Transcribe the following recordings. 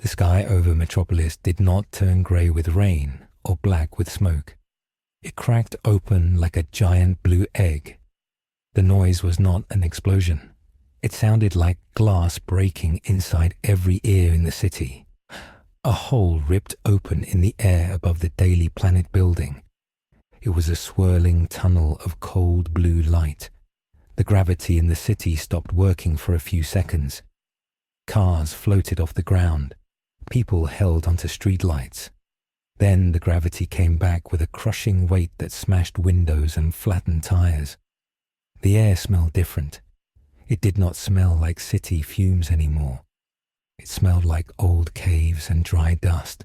The sky over Metropolis did not turn grey with rain or black with smoke. It cracked open like a giant blue egg. The noise was not an explosion. It sounded like glass breaking inside every ear in the city. A hole ripped open in the air above the Daily Planet building. It was a swirling tunnel of cold blue light. The gravity in the city stopped working for a few seconds. Cars floated off the ground. People held onto streetlights. Then the gravity came back with a crushing weight that smashed windows and flattened tires. The air smelled different. It did not smell like city fumes anymore. It smelled like old caves and dry dust.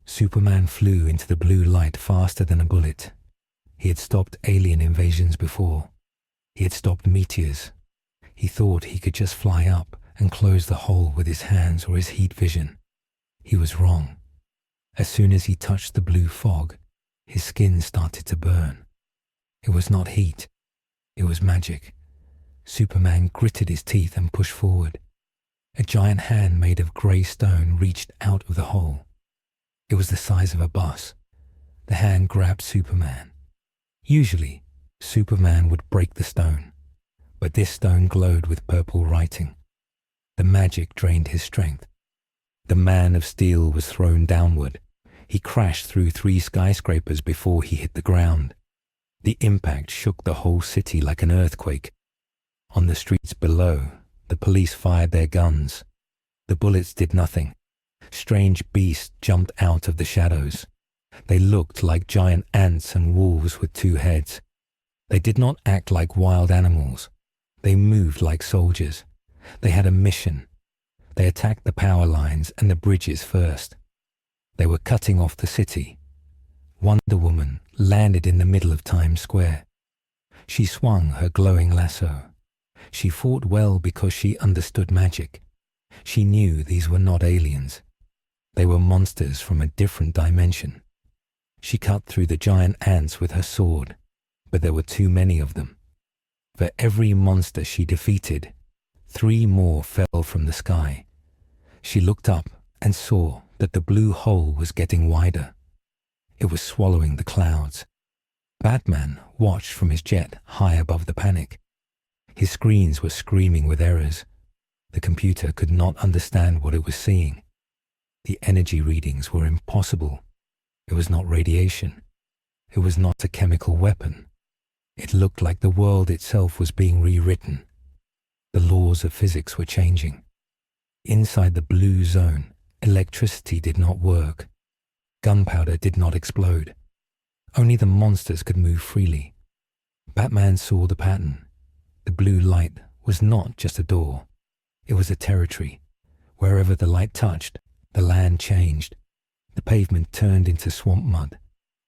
Superman flew into the blue light faster than a bullet. He had stopped alien invasions before. He had stopped meteors. He thought he could just fly up and close the hole with his hands or his heat vision. He was wrong. As soon as he touched the blue fog, his skin started to burn. It was not heat. It was magic. Superman gritted his teeth and pushed forward. A giant hand made of grey stone reached out of the hole. It was the size of a bus. The hand grabbed Superman. Usually, Superman would break the stone, but this stone glowed with purple writing. The magic drained his strength. The man of steel was thrown downward. He crashed through 3 skyscrapers before he hit the ground. The impact shook the whole city like an earthquake. On the streets below, the police fired their guns. The bullets did nothing. Strange beasts jumped out of the shadows. They looked like giant ants and wolves with 2 heads. They did not act like wild animals. They moved like soldiers. They had a mission. They attacked the power lines and the bridges first. They were cutting off the city. Wonder Woman landed in the middle of Times Square. She swung her glowing lasso. She fought well because she understood magic. She knew these were not aliens. They were monsters from a different dimension. She cut through the giant ants with her sword, but there were too many of them. For every monster she defeated, 3 more fell from the sky. She looked up and saw that the blue hole was getting wider. It was swallowing the clouds. Batman watched from his jet high above the panic. His screens were screaming with errors. The computer could not understand what it was seeing. The energy readings were impossible. It was not radiation. It was not a chemical weapon. It looked like the world itself was being rewritten. The laws of physics were changing. Inside the blue zone, electricity did not work. Gunpowder did not explode. Only the monsters could move freely. Batman saw the pattern. The blue light was not just a door. It was a territory. Wherever the light touched, the land changed. The pavement turned into swamp mud.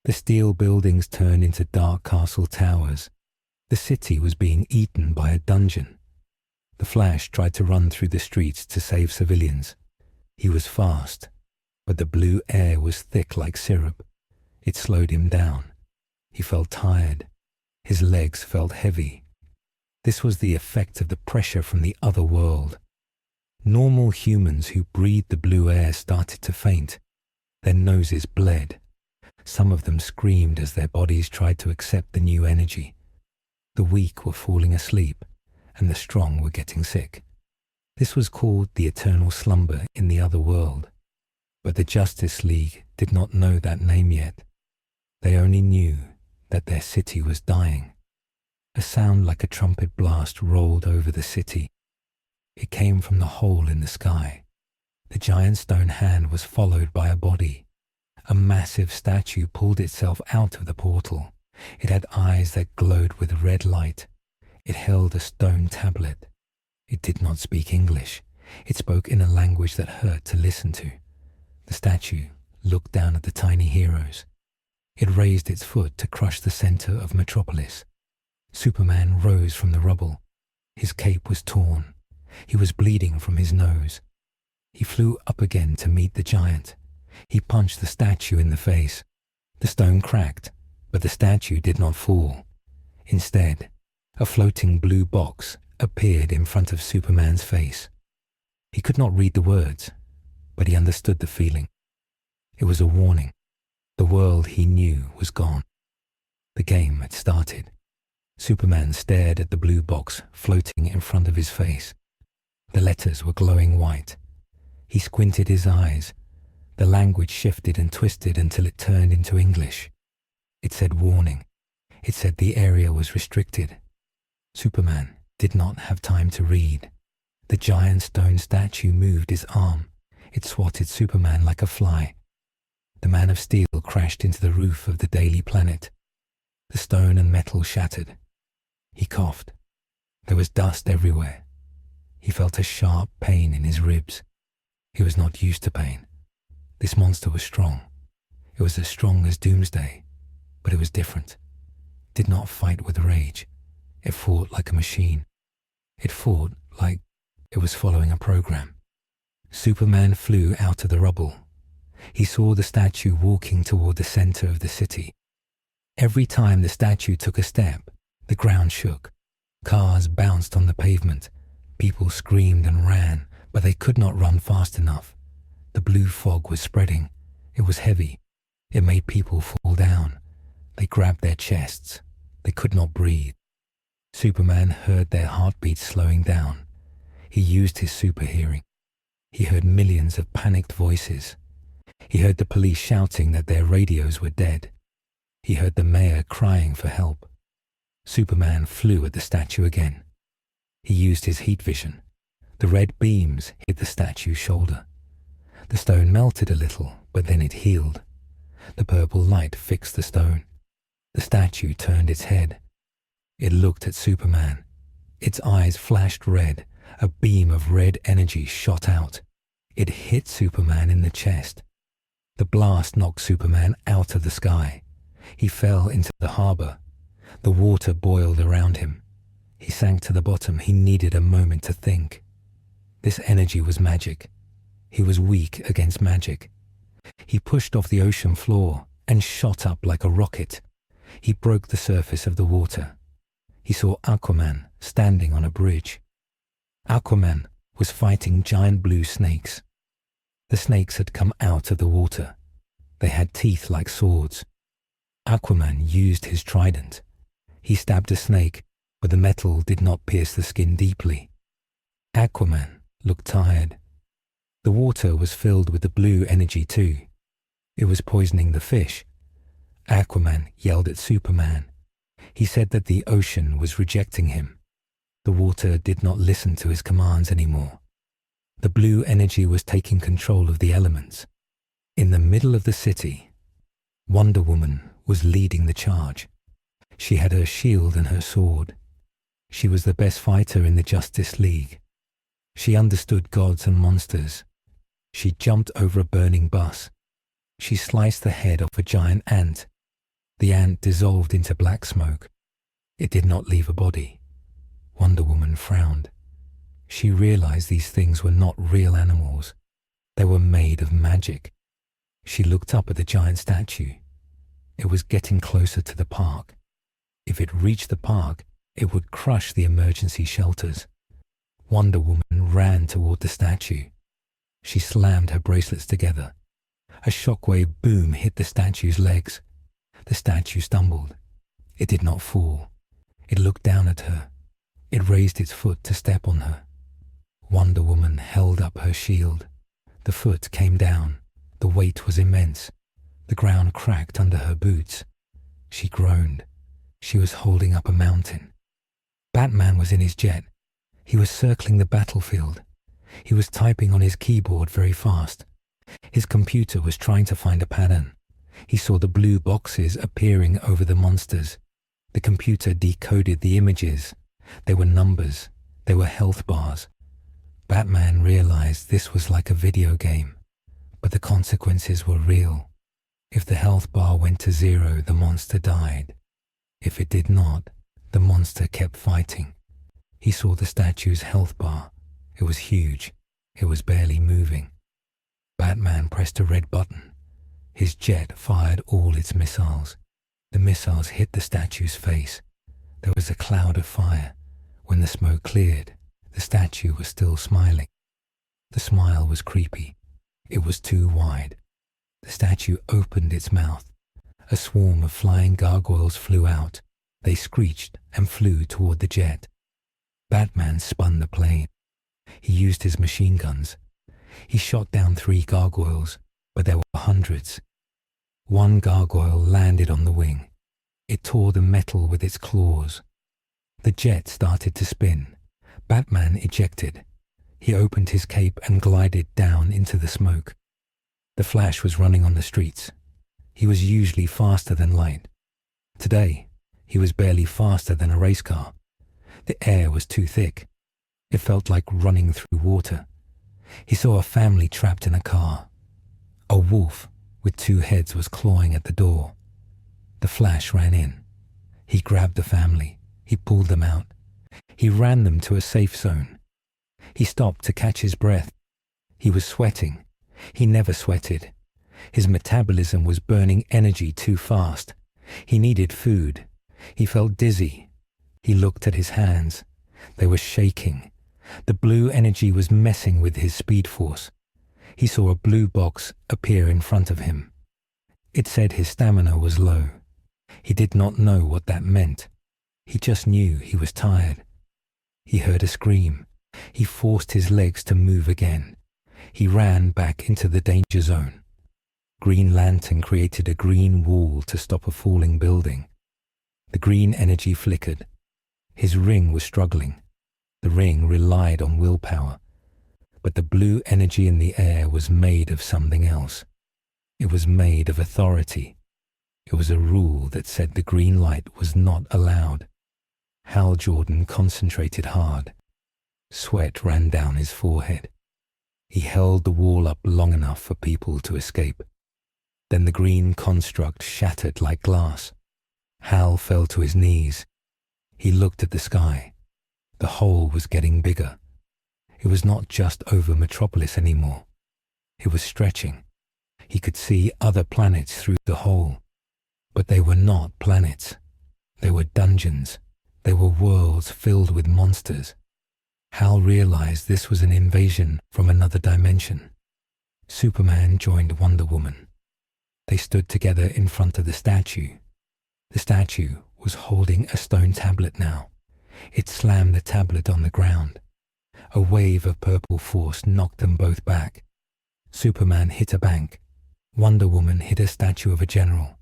The steel buildings turned into dark castle towers. The city was being eaten by a dungeon. The Flash tried to run through the streets to save civilians. He was fast, but the blue air was thick like syrup. It slowed him down. He felt tired. His legs felt heavy. This was the effect of the pressure from the other world. Normal humans who breathed the blue air started to faint. Their noses bled. Some of them screamed as their bodies tried to accept the new energy. The weak were falling asleep, and the strong were getting sick. This was called the Eternal Slumber in the other world. But the Justice League did not know that name yet. They only knew that their city was dying. A sound like a trumpet blast rolled over the city. It came from the hole in the sky. The giant stone hand was followed by a body. A massive statue pulled itself out of the portal. It had eyes that glowed with red light. It held a stone tablet. It did not speak English. It spoke in a language that hurt to listen to. The statue looked down at the tiny heroes. It raised its foot to crush the center of Metropolis. Superman rose from the rubble. His cape was torn. He was bleeding from his nose. He flew up again to meet the giant. He punched the statue in the face. The stone cracked, but the statue did not fall. Instead, a floating blue box appeared in front of Superman's face. He could not read the words. but he understood the feeling. It was a warning. The world he knew was gone. The game had started. Superman stared at the blue box floating in front of his face. The letters were glowing white. He squinted his eyes. The language shifted and twisted until it turned into English. It said warning. It said the area was restricted. Superman did not have time to read. The giant stone statue moved his arm. It swatted Superman like a fly. The Man of Steel crashed into the roof of the Daily Planet. The stone and metal shattered. He coughed. There was dust everywhere. He felt a sharp pain in his ribs. He was not used to pain. This monster was strong. It was as strong as Doomsday, but it was different. It did not fight with rage. It fought like a machine. It fought like it was following a program. Superman flew out of the rubble. He saw the statue walking toward the center of the city. Every time the statue took a step, the ground shook. Cars bounced on the pavement. People screamed and ran, but they could not run fast enough. The blue fog was spreading. It was heavy. It made people fall down. They grabbed their chests. They could not breathe. Superman heard their heartbeats slowing down. He used his super hearing. He heard millions of panicked voices. He heard the police shouting that their radios were dead. He heard the mayor crying for help. Superman flew at the statue again. He used his heat vision. The red beams hit the statue's shoulder. The stone melted a little, but then it healed. The purple light fixed the stone. The statue turned its head. It looked at Superman. Its eyes flashed red. A beam of red energy shot out. It hit Superman in the chest. The blast knocked Superman out of the sky. He fell into the harbor. The water boiled around him. He sank to the bottom. He needed a moment to think. This energy was magic. He was weak against magic. He pushed off the ocean floor and shot up like a rocket. He broke the surface of the water. He saw Aquaman standing on a bridge. Aquaman was fighting giant blue snakes. The snakes had come out of the water. They had teeth like swords. Aquaman used his trident. He stabbed a snake, but the metal did not pierce the skin deeply. Aquaman looked tired. The water was filled with the blue energy too. It was poisoning the fish. Aquaman yelled at Superman. He said that the ocean was rejecting him. The water did not listen to his commands anymore. The blue energy was taking control of the elements. In the middle of the city, Wonder Woman was leading the charge. She had her shield and her sword. She was the best fighter in the Justice League. She understood gods and monsters. She jumped over a burning bus. She sliced the head off a giant ant. The ant dissolved into black smoke. It did not leave a body. Wonder Woman frowned. She realized these things were not real animals. They were made of magic. She looked up at the giant statue. It was getting closer to the park. If it reached the park, it would crush the emergency shelters. Wonder Woman ran toward the statue. She slammed her bracelets together. A shockwave boom hit the statue's legs. The statue stumbled. It did not fall. It looked down at her. It raised its foot to step on her. Wonder Woman held up her shield. The foot came down. The weight was immense. The ground cracked under her boots. She groaned. She was holding up a mountain. Batman was in his jet. He was circling the battlefield. He was typing on his keyboard very fast. His computer was trying to find a pattern. He saw the blue boxes appearing over the monsters. The computer decoded the images. They were numbers. They were health bars. Batman realized this was like a video game, but the consequences were real. If the health bar went to 0, the monster died. If it did not, the monster kept fighting. He saw the statue's health bar. It was huge. It was barely moving. Batman pressed a red button. His jet fired all its missiles. The missiles hit the statue's face. There was a cloud of fire. When the smoke cleared, the statue was still smiling. The smile was creepy. It was too wide. The statue opened its mouth. A swarm of flying gargoyles flew out. They screeched and flew toward the jet. Batman spun the plane. He used his machine guns. He shot down 3 gargoyles, but there were hundreds. One gargoyle landed on the wing. It tore the metal with its claws. The jet started to spin. Batman ejected. He opened his cape and glided down into the smoke. The Flash was running on the streets. He was usually faster than light. Today, he was barely faster than a race car. The air was too thick. It felt like running through water. He saw a family trapped in a car. A wolf with 2 heads was clawing at the door. The Flash ran in. He grabbed the family. He pulled them out. He ran them to a safe zone. He stopped to catch his breath. He was sweating. He never sweated. His metabolism was burning energy too fast. He needed food. He felt dizzy. He looked at his hands. They were shaking. The blue energy was messing with his speed force. He saw a blue box appear in front of him. It said his stamina was low. He did not know what that meant. He just knew he was tired. He heard a scream. He forced his legs to move again. He ran back into the danger zone. Green Lantern created a green wall to stop a falling building. The green energy flickered. His ring was struggling. The ring relied on willpower. But the blue energy in the air was made of something else. It was made of authority. It was a rule that said the green light was not allowed. Hal Jordan concentrated hard. Sweat ran down his forehead. He held the wall up long enough for people to escape. Then the green construct shattered like glass. Hal fell to his knees. He looked at the sky. The hole was getting bigger. It was not just over Metropolis anymore. It was stretching. He could see other planets through the hole. But they were not planets. They were dungeons. They were worlds filled with monsters. Hal realized this was an invasion from another dimension. Superman joined Wonder Woman. They stood together in front of the statue. The statue was holding a stone tablet now. It slammed the tablet on the ground. A wave of purple force knocked them both back. Superman hit a bank. Wonder Woman hit a statue of a general.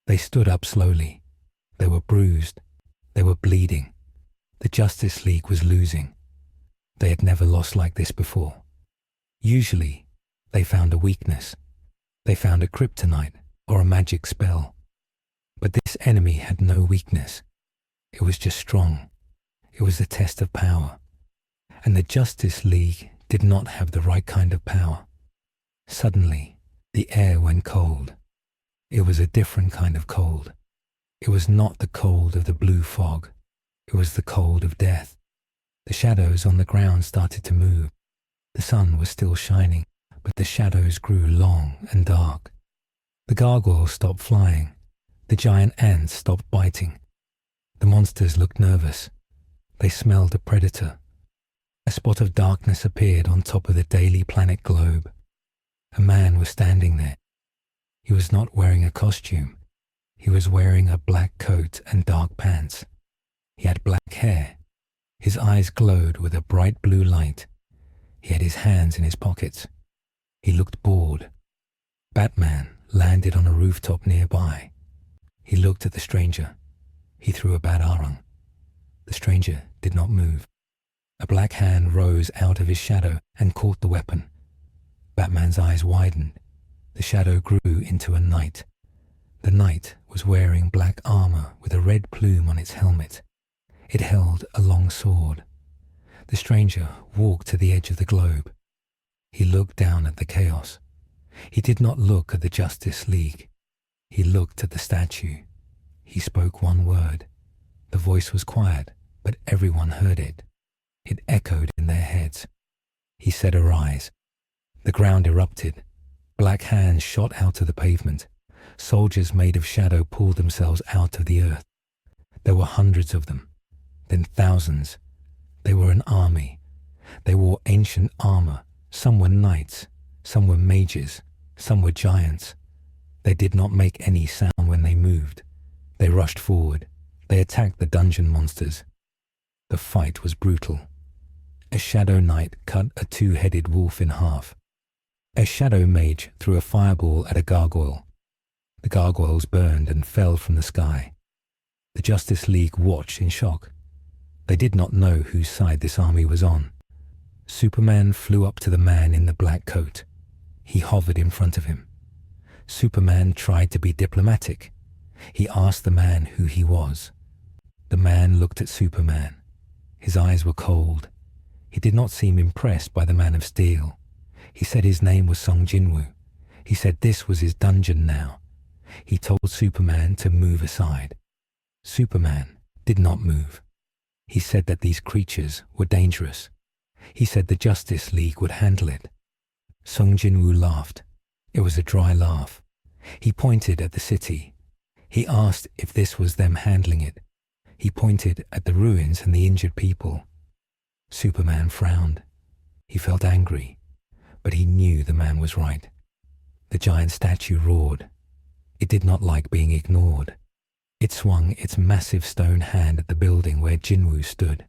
They stood up slowly. They were bruised. They were bleeding. The Justice League was losing. They had never lost like this before. Usually, they found a weakness. They found a kryptonite or a magic spell. But this enemy had no weakness. It was just strong. It was a test of power. And the Justice League did not have the right kind of power. Suddenly, the air went cold. It was a different kind of cold. It was not the cold of the blue fog. It was the cold of death. The shadows on the ground started to move. The sun was still shining, but the shadows grew long and dark. The gargoyles stopped flying. The giant ants stopped biting. The monsters looked nervous. They smelled a predator. A spot of darkness appeared on top of the daily planet globe. A man was standing there. He was not wearing a costume. He was wearing a black coat and dark pants. He had black hair. His eyes glowed with a bright blue light. He had his hands in his pockets. He looked bored. Batman landed on a rooftop nearby. He looked at the stranger. He threw a batarang. The stranger did not move. A black hand rose out of his shadow and caught the weapon. Batman's eyes widened. The shadow grew into a knight. The knight was wearing black armor with a red plume on its helmet. It held a long sword. The stranger walked to the edge of the globe. He looked down at the chaos. He did not look at the Justice League. He looked at the statue. He spoke one word. The voice was quiet, but everyone heard it. It echoed in their heads. He said, "Arise." The ground erupted. Black hands shot out of the pavement. Soldiers made of shadow pulled themselves out of the earth. There were hundreds of them, then thousands. They were an army. They wore ancient armor. Some were knights. Some were mages, some were giants. They did not make any sound when they moved. They rushed forward. They attacked the dungeon monsters. The fight was brutal. A shadow knight cut a two-headed wolf in half. A shadow mage threw a fireball at a gargoyle. The gargoyles burned and fell from the sky. The Justice League watched in shock. They did not know whose side this army was on. Superman flew up to the man in the black coat. He hovered in front of him. Superman tried to be diplomatic. He asked the man who he was. The man looked at Superman. His eyes were cold. He did not seem impressed by the Man of Steel. He said his name was Sung Jinwoo. He said this was his dungeon now. He told Superman to move aside. Superman did not move. He said that these creatures were dangerous. He said the Justice League would handle it. Sung Jinwoo laughed. It was a dry laugh. He pointed at the city. He asked if this was them handling it. He pointed at the ruins and the injured people. Superman frowned. He felt angry, but he knew the man was right. The giant statue roared. It did not like being ignored. It swung its massive stone hand at the building where Jinwoo stood.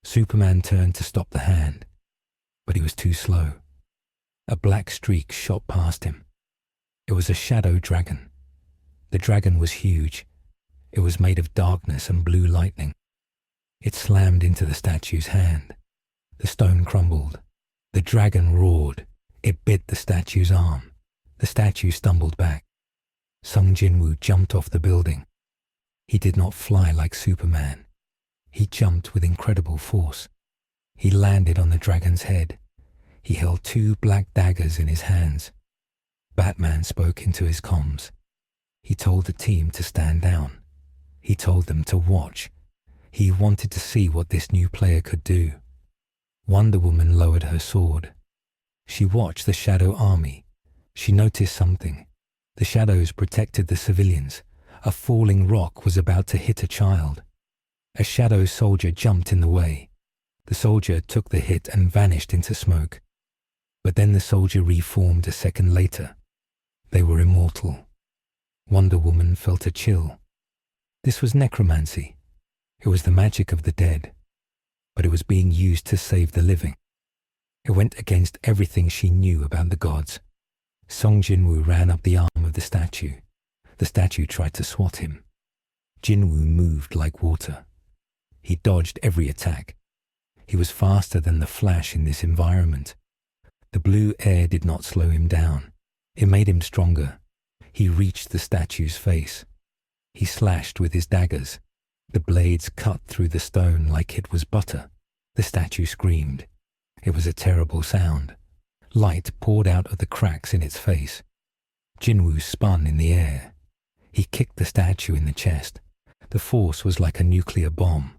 Superman turned to stop the hand, but he was too slow. A black streak shot past him. It was a shadow dragon. The dragon was huge. It was made of darkness and blue lightning. It slammed into the statue's hand. The stone crumbled. The dragon roared. It bit the statue's arm. The statue stumbled back. Sung Jinwoo jumped off the building. He did not fly like Superman. He jumped with incredible force. He landed on the dragon's head. He held two black daggers in his hands. Batman spoke into his comms. He told the team to stand down. He told them to watch. He wanted to see what this new player could do. Wonder Woman lowered her sword. She watched the Shadow Army. She noticed something. The shadows protected the civilians. A falling rock was about to hit a child. A shadow soldier jumped in the way. The soldier took the hit and vanished into smoke. But then the soldier reformed a second later. They were immortal. Wonder Woman felt a chill. This was necromancy. It was the magic of the dead, but it was being used to save the living. It went against everything she knew about the gods. Sung Jinwoo ran up the arm of the statue. The statue tried to swat him. Jinwoo moved like water. He dodged every attack. He was faster than the Flash in this environment. The blue air did not slow him down. It made him stronger. He reached the statue's face. He slashed with his daggers. The blades cut through the stone like it was butter. The statue screamed. It was a terrible sound. Light poured out of the cracks in its face. Jinwoo spun in the air. He kicked the statue in the chest. The force was like a nuclear bomb.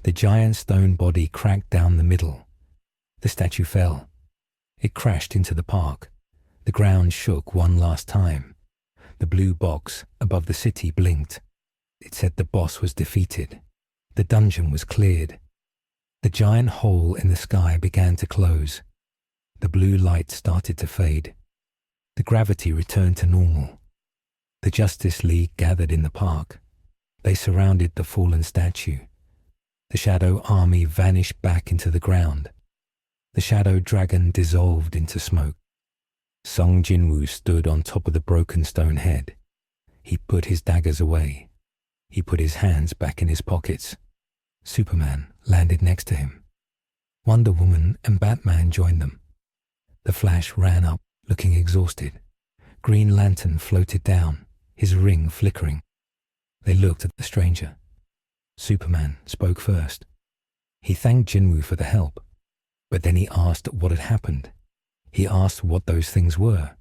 The giant stone body cracked down the middle. The statue fell. It crashed into the park. The ground shook one last time. The blue box above the city blinked. It said the boss was defeated. The dungeon was cleared. The giant hole in the sky began to close. The blue light started to fade. The gravity returned to normal. The Justice League gathered in the park. They surrounded the fallen statue. The Shadow Army vanished back into the ground. The Shadow Dragon dissolved into smoke. Sung Jinwoo stood on top of the broken stone head. He put his daggers away. He put his hands back in his pockets. Superman landed next to him. Wonder Woman and Batman joined them. The Flash ran up, looking exhausted. Green Lantern floated down, his ring flickering. They looked at the stranger. Superman spoke first. He thanked Jinwoo for the help, but then he asked what had happened. He asked what those things were.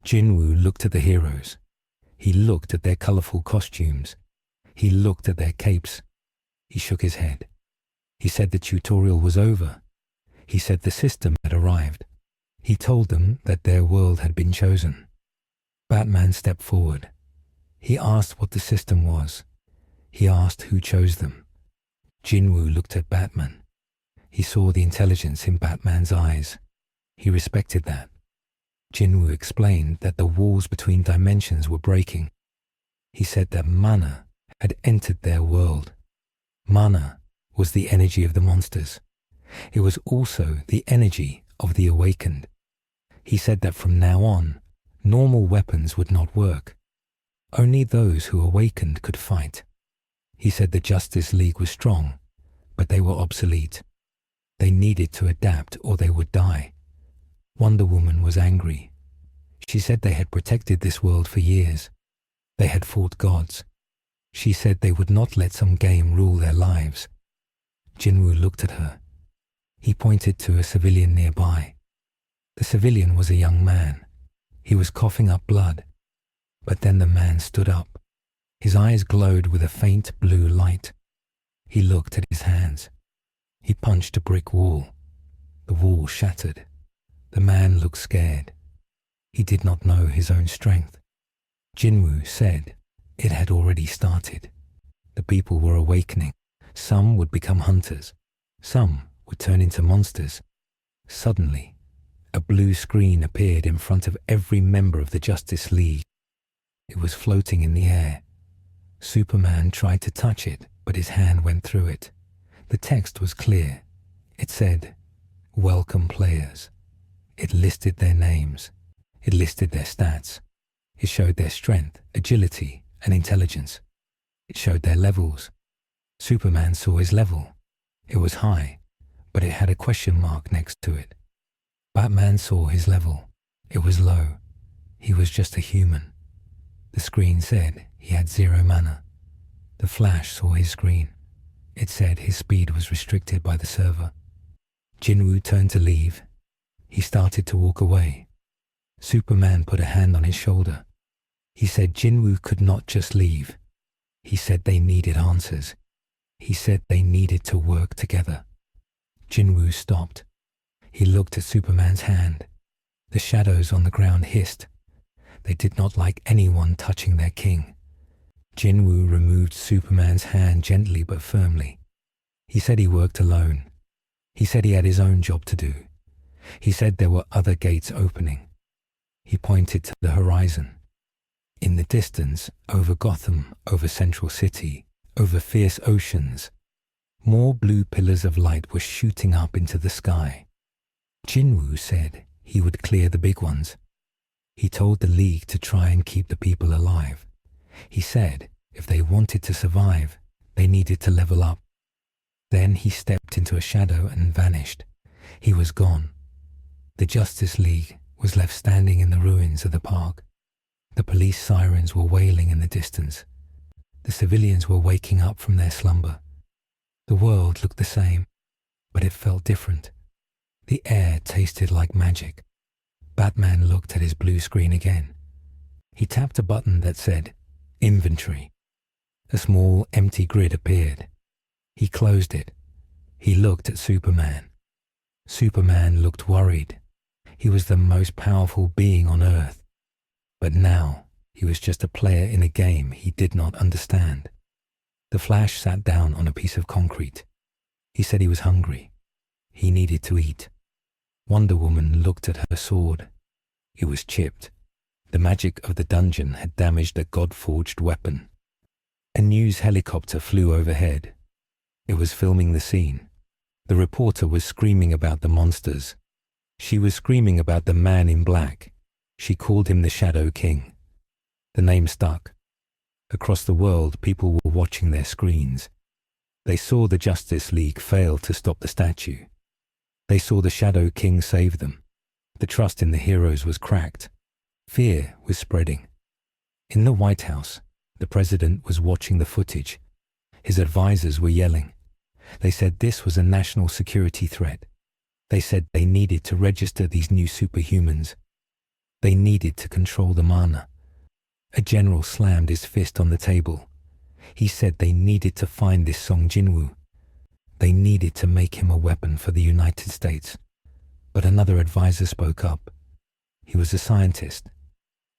Jinwoo looked at the heroes. He looked at their colorful costumes. He looked at their capes. He shook his head. He said the tutorial was over. He said the system had arrived. He told them that their world had been chosen. Batman stepped forward. He asked what the system was. He asked who chose them. Jinwoo looked at Batman. He saw the intelligence in Batman's eyes. He respected that. Jinwoo explained that the walls between dimensions were breaking. He said that mana had entered their world. Mana was the energy of the monsters. It was also the energy of the awakened. He said that from now on, normal weapons would not work. Only those who awakened could fight. He said the Justice League was strong, but they were obsolete. They needed to adapt or they would die. Wonder Woman was angry. She said they had protected this world for years. They had fought gods. She said they would not let some game rule their lives. Jinwoo looked at her. He pointed to a civilian nearby. The civilian was a young man. He was coughing up blood. But then the man stood up. His eyes glowed with a faint blue light. He looked at his hands. He punched a brick wall. The wall shattered. The man looked scared. He did not know his own strength. Jinwoo said it had already started. The people were awakening. Some would become hunters. Some would turn into monsters. Suddenly, a blue screen appeared in front of every member of the Justice League. It was floating in the air. Superman tried to touch it, but his hand went through it. The text was clear. It said, "Welcome players." It listed their names. It listed their stats. It showed their strength, agility, and intelligence. It showed their levels. Superman saw his level. It was high, but it had a question mark next to it. Batman saw his level. It was low. He was just a human. The screen said he had 0 mana. The Flash saw his screen. It said his speed was restricted by the server. Jinwoo turned to leave. He started to walk away. Superman put a hand on his shoulder. He said Jinwoo could not just leave. He said they needed answers. He said they needed to work together. Jinwoo stopped. He looked at Superman's hand. The shadows on the ground hissed. They did not like anyone touching their king. Jinwoo removed Superman's hand gently but firmly. He said he worked alone. He said he had his own job to do. He said there were other gates opening. He pointed to the horizon. In the distance, over Gotham, over Central City, over fierce oceans, more blue pillars of light were shooting up into the sky. Jinwoo said he would clear the big ones. He told the League to try and keep the people alive. He said if they wanted to survive, they needed to level up. Then he stepped into a shadow and vanished. He was gone. The Justice League was left standing in the ruins of the park. The police sirens were wailing in the distance. The civilians were waking up from their slumber. The world looked the same, but it felt different. The air tasted like magic. Batman looked at his blue screen again. He tapped a button that said, "Inventory." A small, empty grid appeared. He closed it. He looked at Superman. Superman looked worried. He was the most powerful being on Earth. But now, he was just a player in a game he did not understand. The Flash sat down on a piece of concrete. He said he was hungry. He needed to eat. Wonder Woman looked at her sword. It was chipped. The magic of the dungeon had damaged a god-forged weapon. A news helicopter flew overhead. It was filming the scene. The reporter was screaming about the monsters. She was screaming about the man in black. She called him the Shadow King. The name stuck. Across the world, people were watching their screens. They saw the Justice League fail to stop the statue. They saw the Shadow King save them. The trust in the heroes was cracked. Fear was spreading. In the White House, the president was watching the footage. His advisors were yelling. They said this was a national security threat. They said they needed to register these new superhumans. They needed to control the mana. A general slammed his fist on the table. He said they needed to find this Sung Jinwoo. They needed to make him a weapon for the United States. But another advisor spoke up. He was a scientist.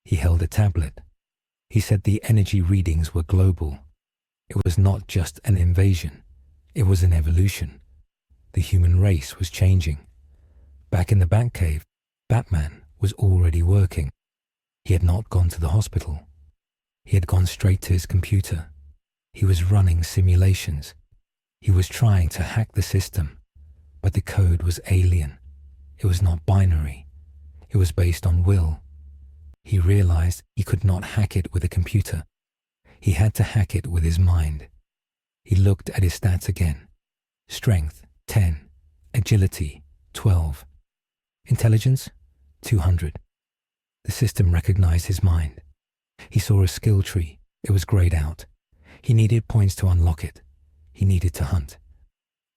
He held a tablet. He said the energy readings were global. It was not just an invasion. It was an evolution. The human race was changing. Back in the Batcave, Batman was already working. He had not gone to the hospital. He had gone straight to his computer. He was running simulations. He was trying to hack the system, but the code was alien. It was not binary. It was based on will. He realized he could not hack it with a computer. He had to hack it with his mind. He looked at his stats again. Strength, 10. Agility, 12. Intelligence, 200. The system recognized his mind. He saw a skill tree. It was grayed out. He needed points to unlock it. He needed to hunt.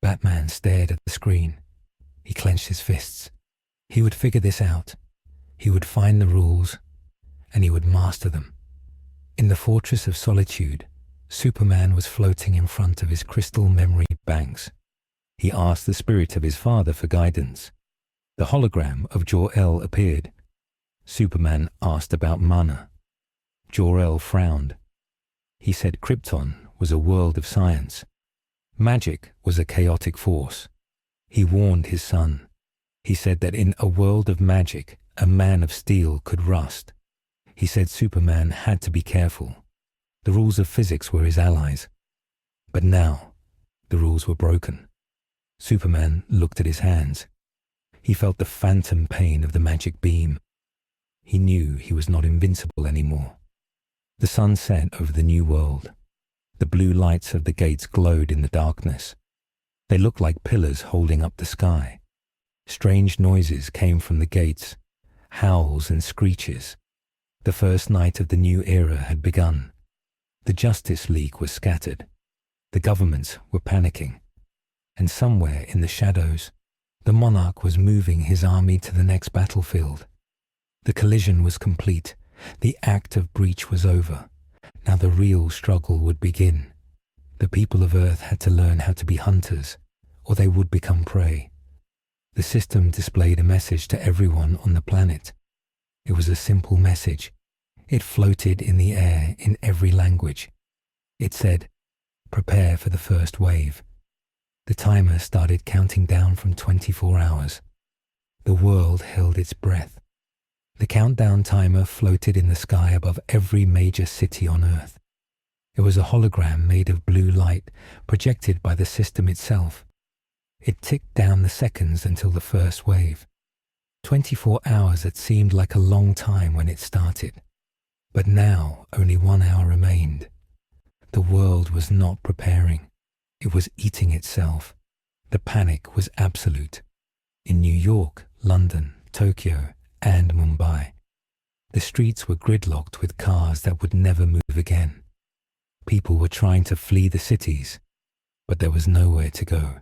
Batman stared at the screen. He clenched his fists. He would figure this out. He would find the rules, and he would master them. In the Fortress of Solitude, Superman was floating in front of his crystal memory banks. He asked the spirit of his father for guidance. The hologram of Jor-El appeared. Superman asked about mana. Jor-El frowned. He said Krypton was a world of science. Magic was a chaotic force. He warned his son. He said that in a world of magic, a man of steel could rust. He said Superman had to be careful. The rules of physics were his allies. But now, the rules were broken. Superman looked at his hands. He felt the phantom pain of the magic beam. He knew he was not invincible anymore. The sun set over the new world. The blue lights of the gates glowed in the darkness. They looked like pillars holding up the sky. Strange noises came from the gates, howls and screeches. The first night of the new era had begun. The Justice League was scattered. The governments were panicking. And somewhere in the shadows, the Monarch was moving his army to the next battlefield. The collision was complete. The act of breach was over. Now the real struggle would begin. The people of Earth had to learn how to be hunters, or they would become prey. The system displayed a message to everyone on the planet. It was a simple message. It floated in the air in every language. It said, "Prepare for the first wave." The timer started counting down from 24 hours. The world held its breath. The countdown timer floated in the sky above every major city on Earth. It was a hologram made of blue light projected by the system itself. It ticked down the seconds until the first wave. 24 hours that seemed like a long time when it started. But now only 1 hour remained. The world was not preparing. It was eating itself. The panic was absolute. In New York, London, Tokyo, and Mumbai, the streets were gridlocked with cars that would never move again. People were trying to flee the cities, but there was nowhere to go.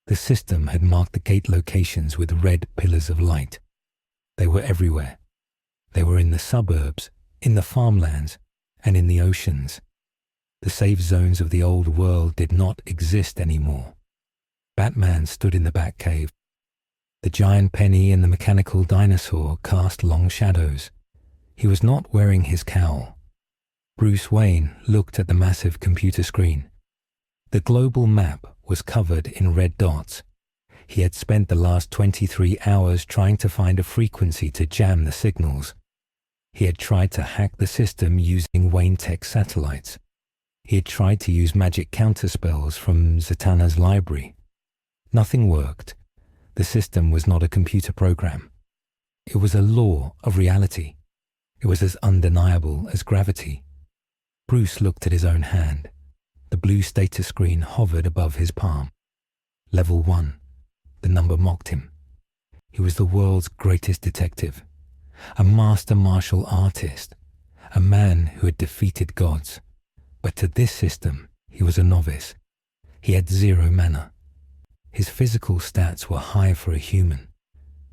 The system had marked the gate locations with red pillars of light. They were everywhere. They were in the suburbs, in the farmlands, and in the oceans. The safe zones of the old world did not exist anymore. Batman stood in the Batcave. The giant penny and the mechanical dinosaur cast long shadows. He was not wearing his cowl. Bruce Wayne looked at the massive computer screen. The global map was covered in red dots. He had spent the last 23 hours trying to find a frequency to jam the signals. He had tried to hack the system using Wayne Tech satellites. He had tried to use magic counterspells from Zatanna's library. Nothing worked. The system was not a computer program. It was a law of reality. It was as undeniable as gravity. Bruce looked at his own hand. The blue status screen hovered above his palm. Level 1. The number mocked him. He was the world's greatest detective, a master martial artist, a man who had defeated gods. But to this system, he was a novice. He had 0 mana. His physical stats were high for a human,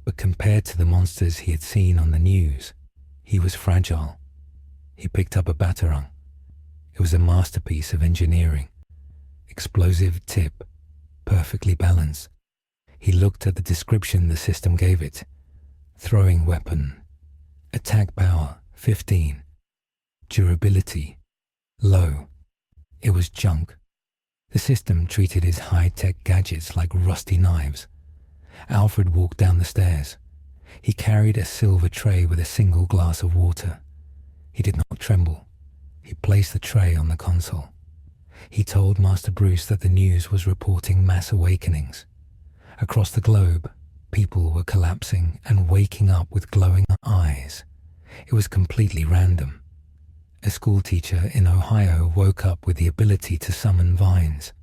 but compared to the monsters he had seen on the news, he was fragile. He picked up a batarang. It was a masterpiece of engineering. Explosive tip, perfectly balanced. He looked at the description the system gave it. Throwing weapon. Attack power, 15. Durability, low. It was junk. The system treated his high-tech gadgets like rusty knives. Alfred walked down the stairs. He carried a silver tray with a single glass of water. He did not tremble. He placed the tray on the console. He told Master Bruce that the news was reporting mass awakenings. Across the globe, people were collapsing and waking up with glowing eyes. It was completely random. A schoolteacher in Ohio woke up with the ability to summon vines.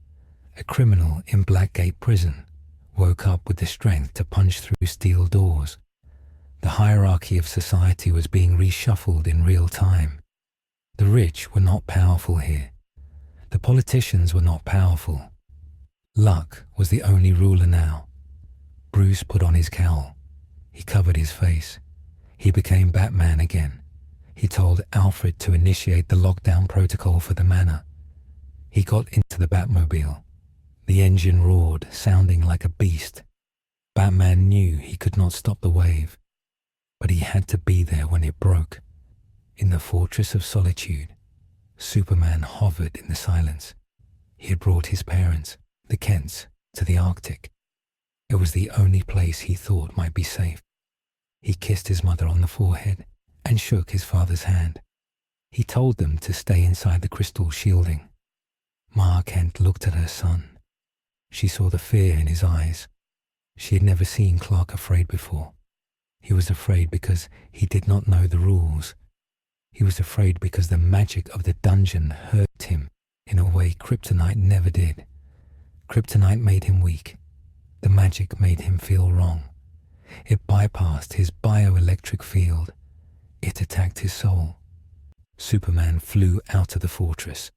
A criminal in Blackgate Prison woke up with the strength to punch through steel doors. The hierarchy of society was being reshuffled in real time. The rich were not powerful here. The politicians were not powerful. Luck was the only ruler now. Bruce put on his cowl. He covered his face. He became Batman again. He told Alfred to initiate the lockdown protocol for the manor. He got into the Batmobile. The engine roared, sounding like a beast. Batman knew he could not stop the wave, but he had to be there when it broke. In the Fortress of Solitude, Superman hovered in the silence. He had brought his parents, the Kents, to the Arctic. It was the only place he thought might be safe. He kissed his mother on the forehead and shook his father's hand. He told them to stay inside the crystal shielding. Ma Kent looked at her son. She saw the fear in his eyes. She had never seen Clark afraid before. He was afraid because he did not know the rules. He was afraid because the magic of the dungeon hurt him in a way kryptonite never did. Kryptonite made him weak. The magic made him feel wrong. It bypassed his bioelectric field. It attacked his soul. Superman flew out of the fortress.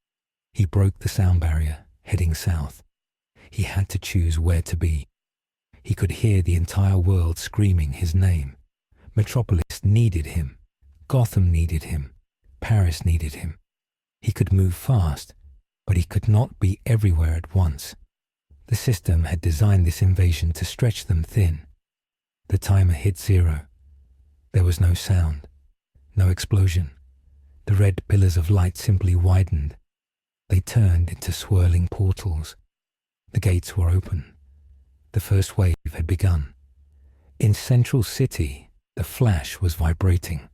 He broke the sound barrier, heading south. He had to choose where to be. He could hear the entire world screaming his name. Metropolis needed him. Gotham needed him. Paris needed him. He could move fast, but he could not be everywhere at once. The system had designed this invasion to stretch them thin. The timer hit 0. There was no sound, no explosion. The red pillars of light simply widened. They turned into swirling portals. The gates were open. The first wave had begun. In Central City, the Flash was vibrating.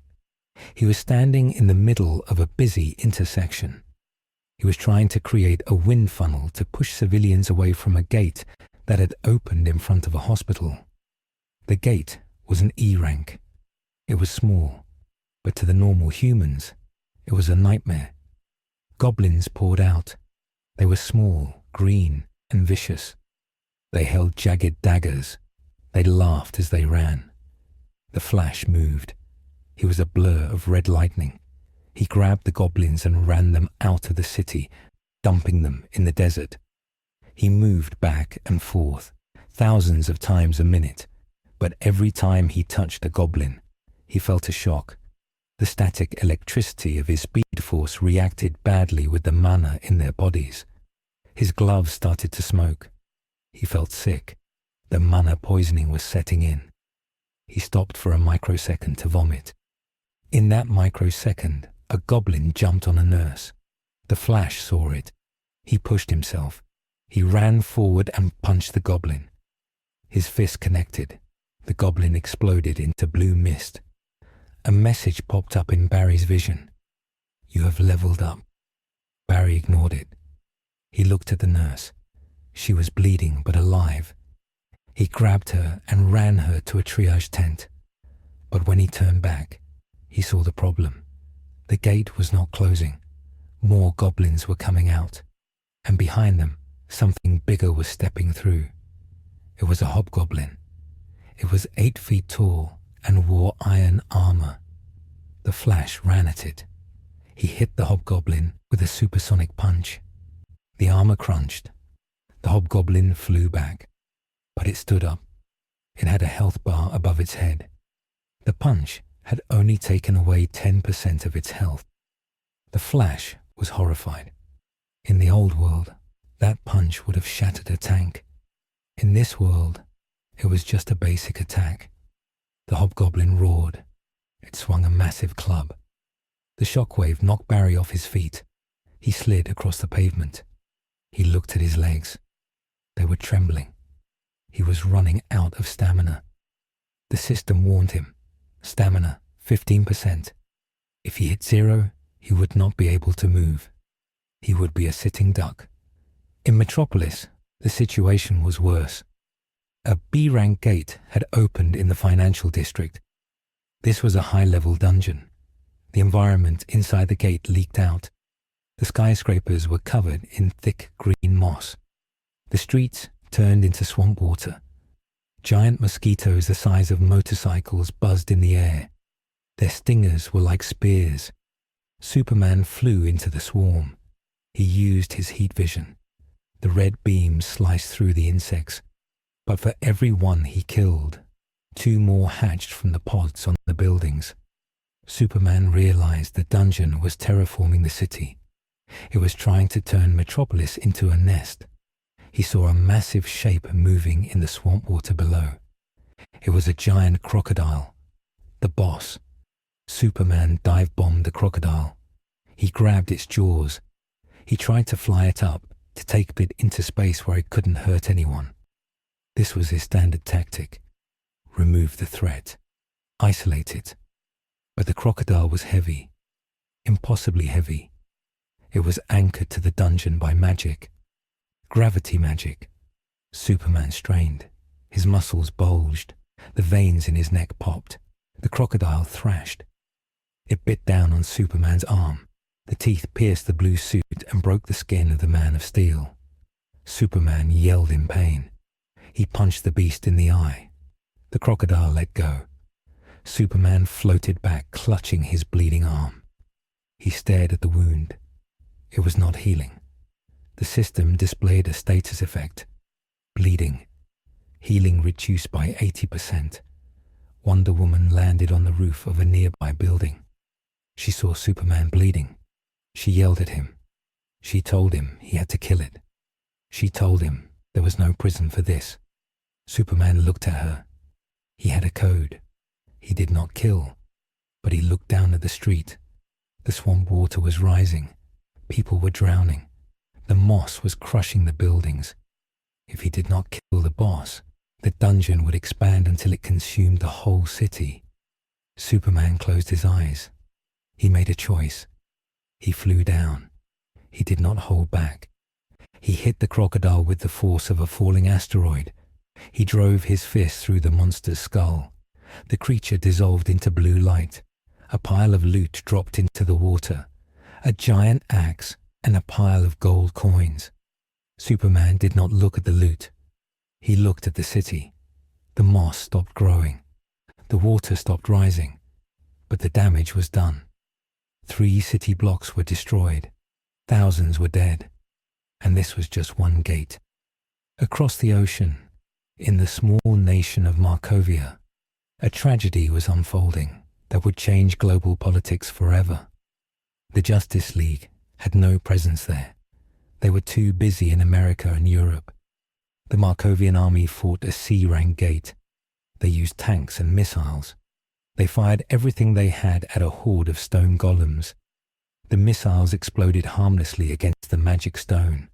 He was standing in the middle of a busy intersection. He was trying to create a wind funnel to push civilians away from a gate that had opened in front of a hospital. The gate was an E rank. It was small, but to the normal humans, it was a nightmare. Goblins poured out. They were small, green, and vicious. They held jagged daggers. They laughed as they ran. The Flash moved. He was a blur of red lightning. He grabbed the goblins and ran them out of the city, dumping them in the desert. He moved back and forth, thousands of times a minute, but every time he touched a goblin, he felt a shock. The static electricity of his speed force reacted badly with the mana in their bodies. His gloves started to smoke. He felt sick. The mana poisoning was setting in. He stopped for a microsecond to vomit. In that microsecond, a goblin jumped on a nurse. The Flash saw it. He pushed himself. He ran forward and punched the goblin. His fist connected. The goblin exploded into blue mist. A message popped up in Barry's vision. "You have leveled up." Barry ignored it. He looked at the nurse. She was bleeding but alive. He grabbed her and ran her to a triage tent. But when he turned back, he saw the problem. The gate was not closing. More goblins were coming out. And behind them, something bigger was stepping through. It was a hobgoblin. It was 8 feet tall and wore iron armor. The Flash ran at it. He hit the hobgoblin with a supersonic punch. The armor crunched. The hobgoblin flew back, but it stood up. It had a health bar above its head. The punch had only taken away 10% of its health. The Flash was horrified. In the old world, that punch would have shattered a tank. In this world, it was just a basic attack. The hobgoblin roared. It swung a massive club. The shockwave knocked Barry off his feet. He slid across the pavement. He looked at his legs. They were trembling. He was running out of stamina. The system warned him. Stamina, 15%. If he hit 0, he would not be able to move. He would be a sitting duck. In Metropolis, the situation was worse. A B-rank gate had opened in the financial district. This was a high-level dungeon. The environment inside the gate leaked out. The skyscrapers were covered in thick green moss. The streets turned into swamp water. Giant mosquitoes the size of motorcycles buzzed in the air. Their stingers were like spears. Superman flew into the swarm. He used his heat vision. The red beams sliced through the insects. But for every one he killed, 2 more hatched from the pods on the buildings. Superman realized the dungeon was terraforming the city. It was trying to turn Metropolis into a nest. He saw a massive shape moving in the swamp water below. It was a giant crocodile. The boss. Superman dive-bombed the crocodile. He grabbed its jaws. He tried to fly it up, to take it into space where it couldn't hurt anyone. This was his standard tactic. Remove the threat. Isolate it. But the crocodile was heavy. Impossibly heavy. It was anchored to the dungeon by magic. Gravity magic. Superman strained. His muscles bulged. The veins in his neck popped. The crocodile thrashed. It bit down on Superman's arm. The teeth pierced the blue suit and broke the skin of the Man of Steel. Superman yelled in pain. He punched the beast in the eye. The crocodile let go. Superman floated back, clutching his bleeding arm. He stared at the wound. It was not healing. The system displayed a status effect. Bleeding. Healing reduced by 80%. Wonder Woman landed on the roof of a nearby building. She saw Superman bleeding. She yelled at him. She told him he had to kill it. She told him there was no prison for this. Superman looked at her. He had a code. He did not kill, but he looked down at the street. The swamp water was rising. People were drowning. The moss was crushing the buildings. If he did not kill the boss, the dungeon would expand until it consumed the whole city. Superman closed his eyes. He made a choice. He flew down. He did not hold back. He hit the crocodile with the force of a falling asteroid. He drove his fist through the monster's skull. The creature dissolved into blue light. A pile of loot dropped into the water. A giant axe and a pile of gold coins. Superman did not look at the loot. He looked at the city. The moss stopped growing. The water stopped rising. But the damage was done. 3 city blocks were destroyed. Thousands were dead. And this was just one gate. Across the ocean, in the small nation of Markovia, a tragedy was unfolding that would change global politics forever. The Justice League had no presence there. They were too busy in America and Europe. The Markovian army fought a C-rank gate. They used tanks and missiles. They fired everything they had at a horde of stone golems. The missiles exploded harmlessly against the magic stone.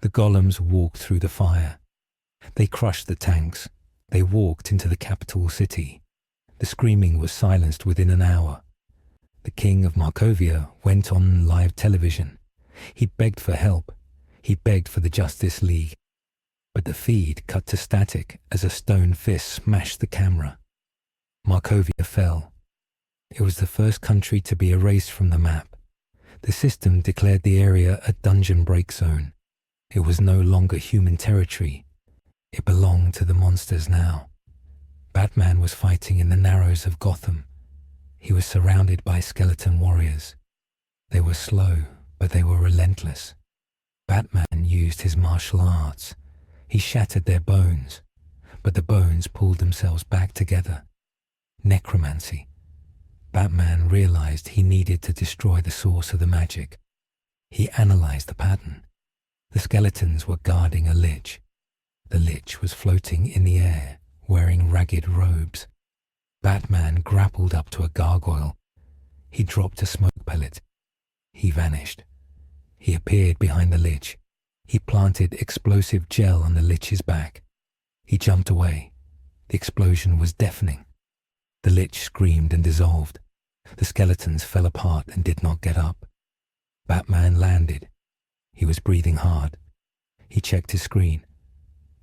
The golems walked through the fire. They crushed the tanks. They walked into the capital city. The screaming was silenced within an hour. The king of Markovia went on live television. He begged for help. He begged for the Justice League. But the feed cut to static as a stone fist smashed the camera. Markovia fell. It was the first country to be erased from the map. The system declared the area a dungeon break zone. It was no longer human territory. It belonged to the monsters now. Batman was fighting in the narrows of Gotham. He was surrounded by skeleton warriors. They were slow, but they were relentless. Batman used his martial arts. He shattered their bones, but the bones pulled themselves back together. Necromancy. Batman realized he needed to destroy the source of the magic. He analyzed the pattern. The skeletons were guarding a lich. The lich was floating in the air, wearing ragged robes. Batman grappled up to a gargoyle. He dropped a smoke pellet. He vanished. He appeared behind the lich. He planted explosive gel on the lich's back. He jumped away. The explosion was deafening. The lich screamed and dissolved. The skeletons fell apart and did not get up. Batman landed. He was breathing hard. He checked his screen.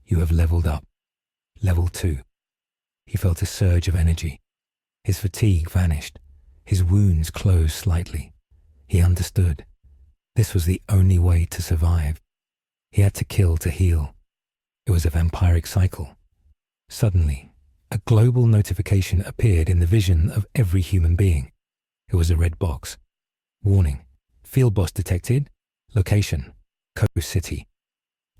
You have leveled up. Level 2. He felt a surge of energy. His fatigue vanished. His wounds closed slightly. He understood. This was the only way to survive. He had to kill to heal. It was a vampiric cycle. Suddenly, a global notification appeared in the vision of every human being. It was a red box. Warning. Field boss detected. Location. Coast City.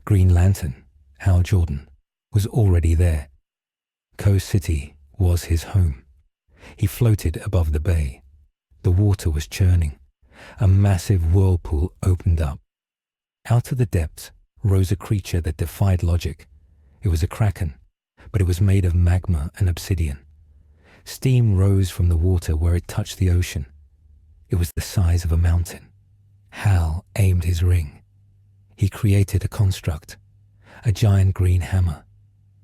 Green Lantern, Hal Jordan, was already there. Coast City was his home. He floated above the bay. The water was churning. A massive whirlpool opened up. Out of the depths rose a creature that defied logic. It was a kraken, but it was made of magma and obsidian. Steam rose from the water where it touched the ocean. It was the size of a mountain. Hal aimed his ring. He created a construct, a giant green hammer.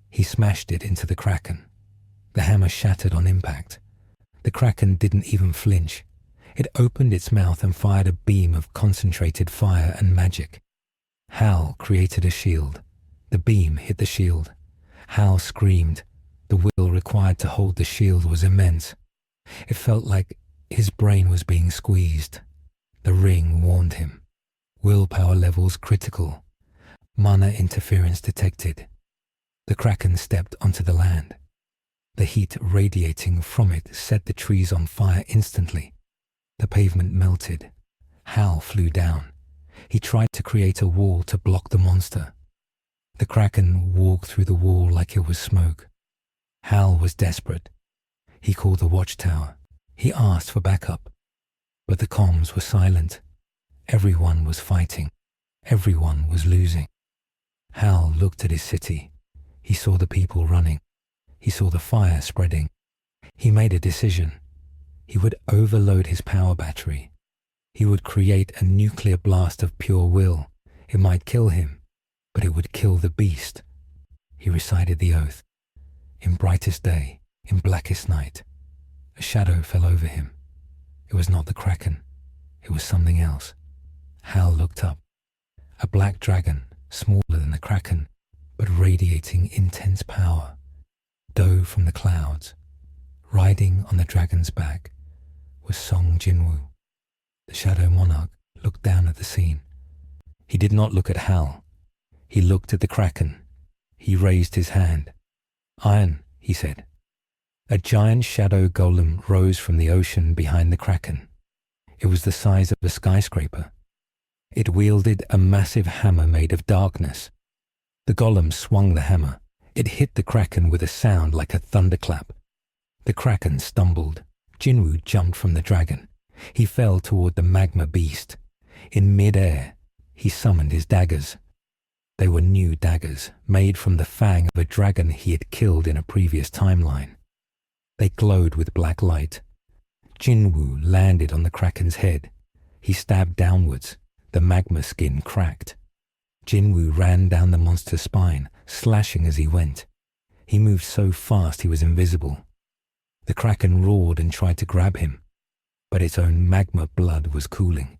He smashed it into the kraken. The hammer shattered on impact. The kraken didn't even flinch. It opened its mouth and fired a beam of concentrated fire and magic. Hal created a shield. The beam hit the shield. Hal screamed. The will required to hold the shield was immense. It felt like his brain was being squeezed. The ring warned him. Willpower levels critical. Mana interference detected. The kraken stepped onto the land. The heat radiating from it set the trees on fire instantly. The pavement melted. Hal flew down. He tried to create a wall to block the monster. The kraken walked through the wall like it was smoke. Hal was desperate. He called the watchtower. He asked for backup. But the comms were silent. Everyone was fighting. Everyone was losing. Hal looked at his city. He saw the people running. He saw the fire spreading. He made a decision. He would overload his power battery. He would create a nuclear blast of pure will. It might kill him, but it would kill the beast. He recited the oath. In brightest day, in blackest night, a shadow fell over him. It was not the kraken. It was something else. Hal looked up. A black dragon, smaller than the kraken, but radiating intense power, dove from the clouds. Riding on the dragon's back was Sung Jinwoo. The Shadow Monarch looked down at the scene. He did not look at Hal. He looked at the kraken. He raised his hand. Iron, he said. A giant shadow golem rose from the ocean behind the kraken. It was the size of a skyscraper. It wielded a massive hammer made of darkness. The golem swung the hammer. It hit the kraken with a sound like a thunderclap. The kraken stumbled. Jinwoo jumped from the dragon. He fell toward the magma beast. In mid-air, he summoned his daggers. They were new daggers, made from the fang of a dragon he had killed in a previous timeline. They glowed with black light. Jinwoo landed on the kraken's head. He stabbed downwards. The magma skin cracked. Jinwoo ran down the monster's spine, slashing as he went. He moved so fast he was invisible. The kraken roared and tried to grab him, but its own magma blood was cooling.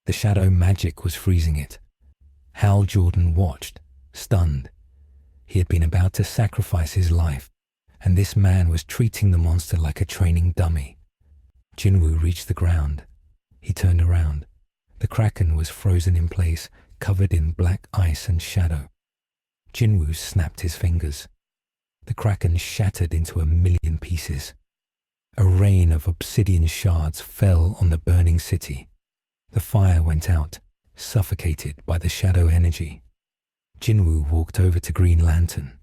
The shadow magic was freezing it. Hal Jordan watched, stunned. He had been about to sacrifice his life, and this man was treating the monster like a training dummy. Jinwoo reached the ground. He turned around. The kraken was frozen in place, covered in black ice and shadow. Jinwoo snapped his fingers. The kraken shattered into 1,000,000 pieces. A rain of obsidian shards fell on the burning city. The fire went out, suffocated by the shadow energy. Jinwoo walked over to Green Lantern.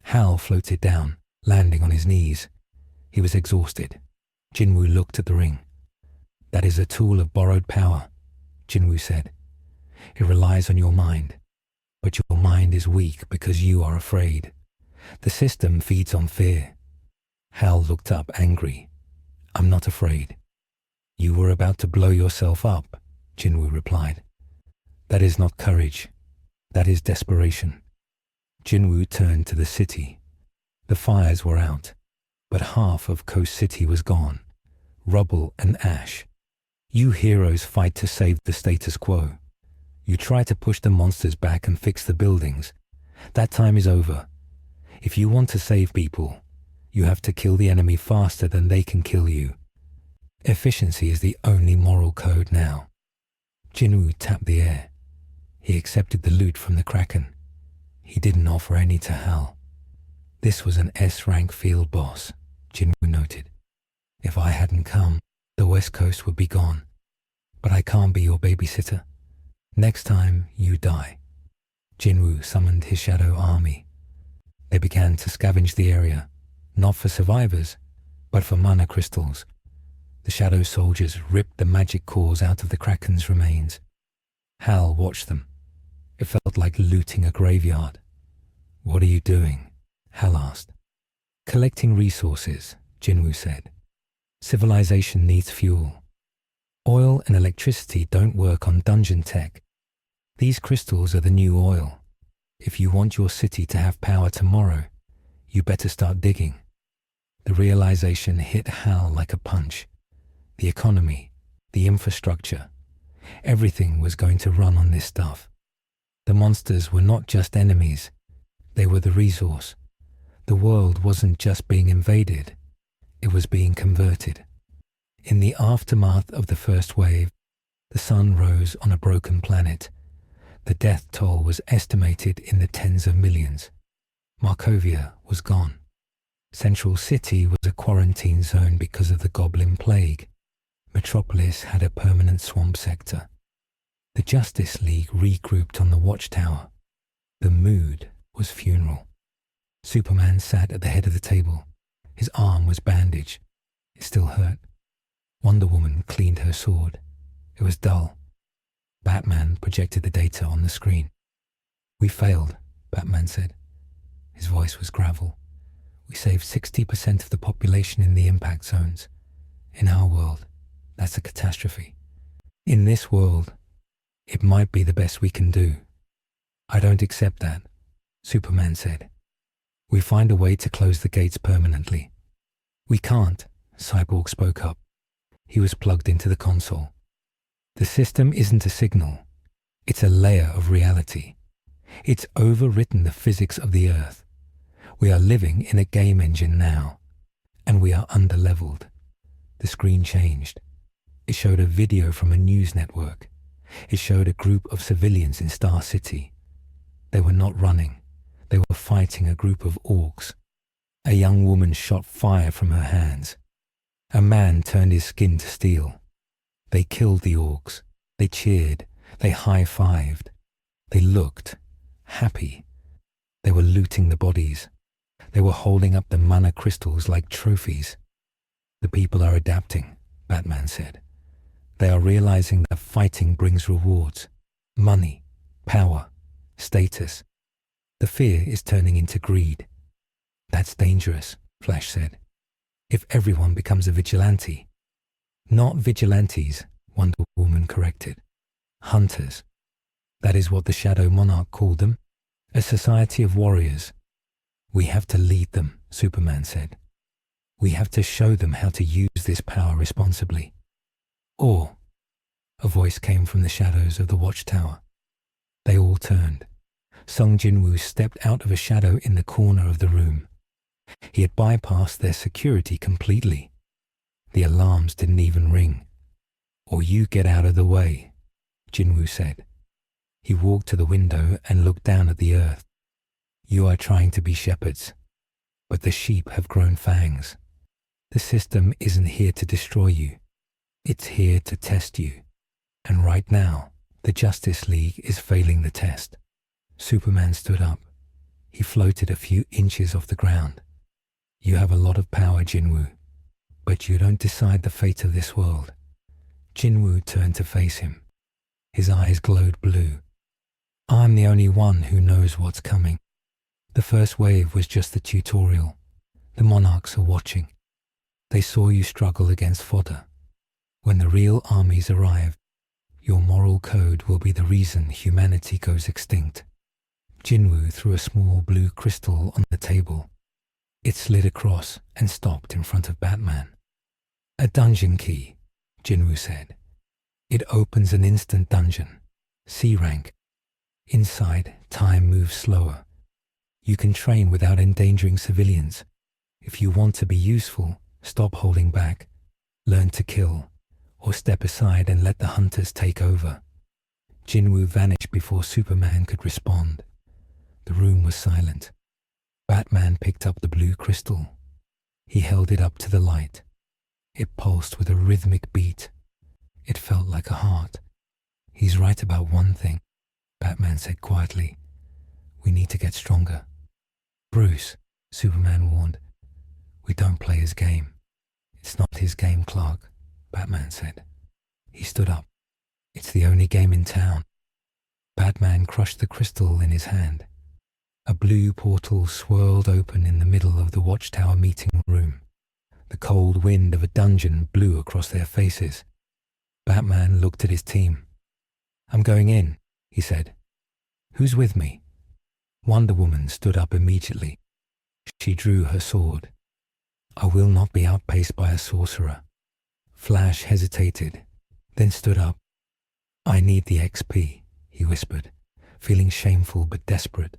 Hal floated down, landing on his knees. He was exhausted. Jinwoo looked at the ring. "That is a tool of borrowed power," Jinwoo said. "It relies on your mind, but your mind is weak because you are afraid. The system feeds on fear." Hal looked up angry. "I'm not afraid." "You were about to blow yourself up," Jinwoo replied. "That is not courage. That is desperation." Jinwoo turned to the city. The fires were out. but half of Coast City was gone, rubble and ash. You heroes fight to save the status quo. You try to push the monsters back and fix the buildings. That time is over. If you want to save people, you have to kill the enemy faster than they can kill you. Efficiency is the only moral code now. Jinwoo tapped the air. He accepted the loot from the Kraken. He didn't offer any to Hal. This was an S-rank field boss, Jinwoo noted. If I hadn't come, the West Coast would be gone. But I can't be your babysitter. Next time, you die. Jinwoo summoned his shadow army. They began to scavenge the area, not for survivors, but for mana crystals. The shadow soldiers ripped the magic cores out of the Kraken's remains. Hal watched them. It felt like looting a graveyard. What are you doing? Hal asked. Collecting resources, Jinwoo said. Civilization needs fuel. Oil and electricity don't work on dungeon tech. These crystals are the new oil. If you want your city to have power tomorrow, you better start digging. The realization hit Hal like a punch. The economy, the infrastructure, everything was going to run on this stuff. The monsters were not just enemies, they were the resource. The world wasn't just being invaded, it was being converted. In the aftermath of the first wave, the sun rose on a broken planet. The death toll was estimated in the tens of millions. Markovia was gone. Central City was a quarantine zone because of the Goblin Plague. Metropolis had a permanent swamp sector. The Justice League regrouped on the watchtower. The mood was funeral. Superman sat at the head of the table. His arm was bandaged. It still hurt. Wonder Woman cleaned her sword. It was dull. Batman projected the data on the screen. We failed, Batman said. His voice was gravel. We saved 60% of the population in the impact zones. In our world, that's a catastrophe. In this world, it might be the best we can do. I don't accept that, Superman said. We find a way to close the gates permanently. We can't, Cyborg spoke up. He was plugged into the console. The system isn't a signal. It's a layer of reality. It's overwritten the physics of the Earth. We are living in a game engine now, and we are underleveled. The screen changed. It showed a video from a news network. It showed a group of civilians in Star City. They were not running. They were fighting a group of orcs. A young woman shot fire from her hands. A man turned his skin to steel. They killed the orcs. They cheered. They high-fived. They looked happy. They were looting the bodies. They were holding up the mana crystals like trophies. The people are adapting, Batman said. They are realizing that fighting brings rewards, money, power, status. The fear is turning into greed. That's dangerous, Flash said. If everyone becomes a vigilante. Not vigilantes, Wonder Woman corrected. Hunters. That is what the Shadow Monarch called them. A society of warriors. We have to lead them, Superman said. We have to show them how to use this power responsibly. Or, a voice came from the shadows of the watchtower. They all turned. Sung Jinwoo stepped out of a shadow in the corner of the room. He had bypassed their security completely. The alarms didn't even ring. Or you get out of the way, Jinwoo said. He walked to the window and looked down at the earth. You are trying to be shepherds, but the sheep have grown fangs. The system isn't here to destroy you. It's here to test you. And right now, the Justice League is failing the test. Superman stood up. He floated a few inches off the ground. You have a lot of power, Jinwoo, but you don't decide the fate of this world. Jinwoo turned to face him. His eyes glowed blue. I'm the only one who knows what's coming. The first wave was just the tutorial. The Monarchs are watching. They saw you struggle against fodder. When the real armies arrive, your moral code will be the reason humanity goes extinct. Jinwoo threw a small blue crystal on the table. It slid across and stopped in front of Batman. "A dungeon key," Jinwoo said. "It opens an instant dungeon. C rank. Inside, time moves slower. You can train without endangering civilians. If you want to be useful, stop holding back. Learn to kill, or step aside and let the hunters take over." Jinwoo vanished before Superman could respond. The room was silent. Batman picked up the blue crystal. He held it up to the light. It pulsed with a rhythmic beat. It felt like a heart. "He's right about one thing," Batman said quietly. "We need to get stronger." "Bruce," Superman warned, "we don't play his game." "It's not his game, Clark," Batman said. He stood up. "It's the only game in town." Batman crushed the crystal in his hand. A blue portal swirled open in the middle of the Watchtower meeting room. The cold wind of a dungeon blew across their faces. Batman looked at his team. "I'm going in," he said. "Who's with me?" Wonder Woman stood up immediately. She drew her sword. "I will not be outpaced by a sorcerer." Flash hesitated, then stood up. "I need the XP," he whispered, feeling shameful but desperate.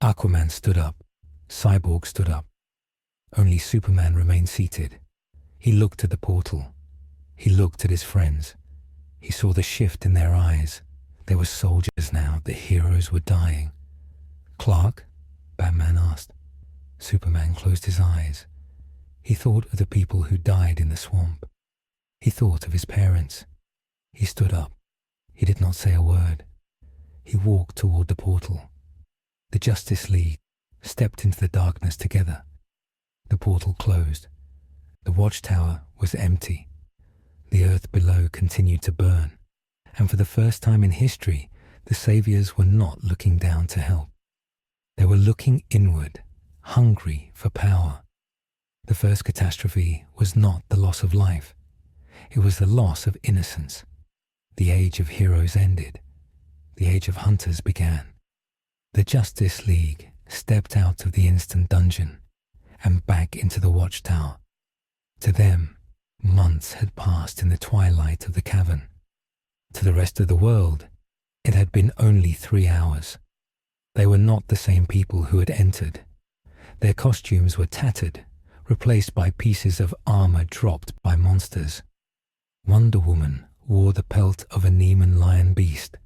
Aquaman stood up. Cyborg stood up. Only Superman remained seated. He looked at the portal. He looked at his friends. He saw the shift in their eyes. They were soldiers now. The heroes were dying. "Clark?" Batman asked. Superman closed his eyes. He thought of the people who died in the swamp. He thought of his parents. He stood up. He did not say a word. He walked toward the portal. The Justice League stepped into the darkness together. The portal closed. The Watchtower was empty. The earth below continued to burn. And for the first time in history, the saviors were not looking down to help. They were looking inward, hungry for power. The first catastrophe was not the loss of life. It was the loss of innocence. The age of heroes ended. The age of hunters began. The Justice League stepped out of the instant dungeon and back into the Watchtower. To them, months had passed in the twilight of the cavern. To the rest of the world, it had been only 3 hours. They were not the same people who had entered. Their costumes were tattered, replaced by pieces of armor dropped by monsters. Wonder Woman wore the pelt of a Neiman lion beast.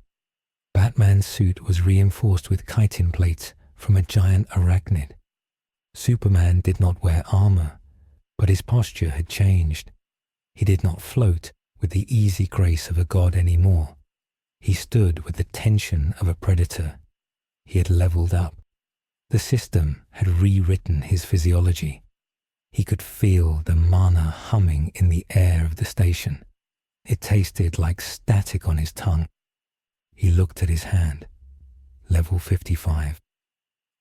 Batman's suit was reinforced with chitin plates from a giant arachnid. Superman did not wear armor, but his posture had changed. He did not float with the easy grace of a god anymore. He stood with the tension of a predator. He had leveled up. The system had rewritten his physiology. He could feel the mana humming in the air of the station. It tasted like static on his tongue. He looked at his hand. Level 55.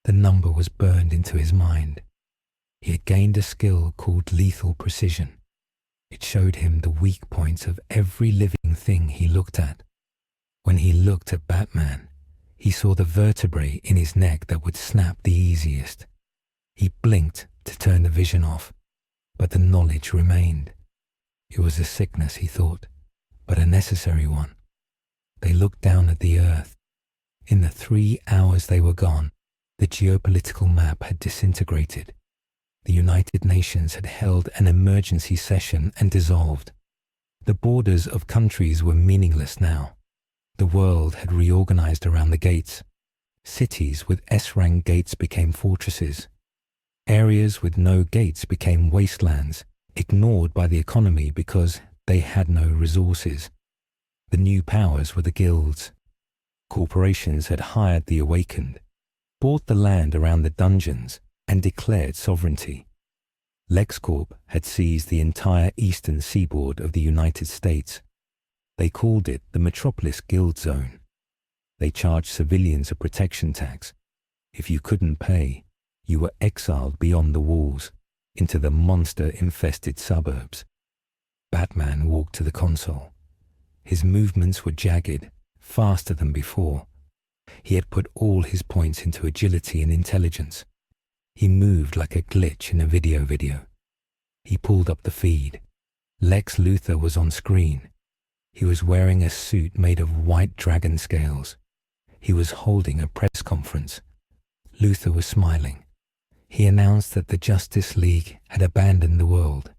The number was burned into his mind. He had gained a skill called lethal precision. It showed him the weak points of every living thing he looked at. When he looked at Batman, he saw the vertebrae in his neck that would snap the easiest. He blinked to turn the vision off, but the knowledge remained. It was a sickness, he thought, but a necessary one. They looked down at the earth. In the 3 hours they were gone, the geopolitical map had disintegrated. The United Nations had held an emergency session and dissolved. The borders of countries were meaningless now. The world had reorganized around the gates. Cities with S-rank gates became fortresses. Areas with no gates became wastelands, ignored by the economy because they had no resources. The new powers were the guilds. Corporations had hired the awakened, bought the land around the dungeons, and declared sovereignty. LexCorp had seized the entire eastern seaboard of the United States. They called it the Metropolis Guild Zone. They charged civilians a protection tax. If you couldn't pay, you were exiled beyond the walls, into the monster-infested suburbs. Batman walked to the console. His movements were jagged, faster than before. He had put all his points into agility and intelligence. He moved like a glitch in a video. He pulled up the feed. Lex Luthor was on screen. He was wearing a suit made of white dragon scales. He was holding a press conference. Luthor was smiling. He announced that the Justice League had abandoned the world.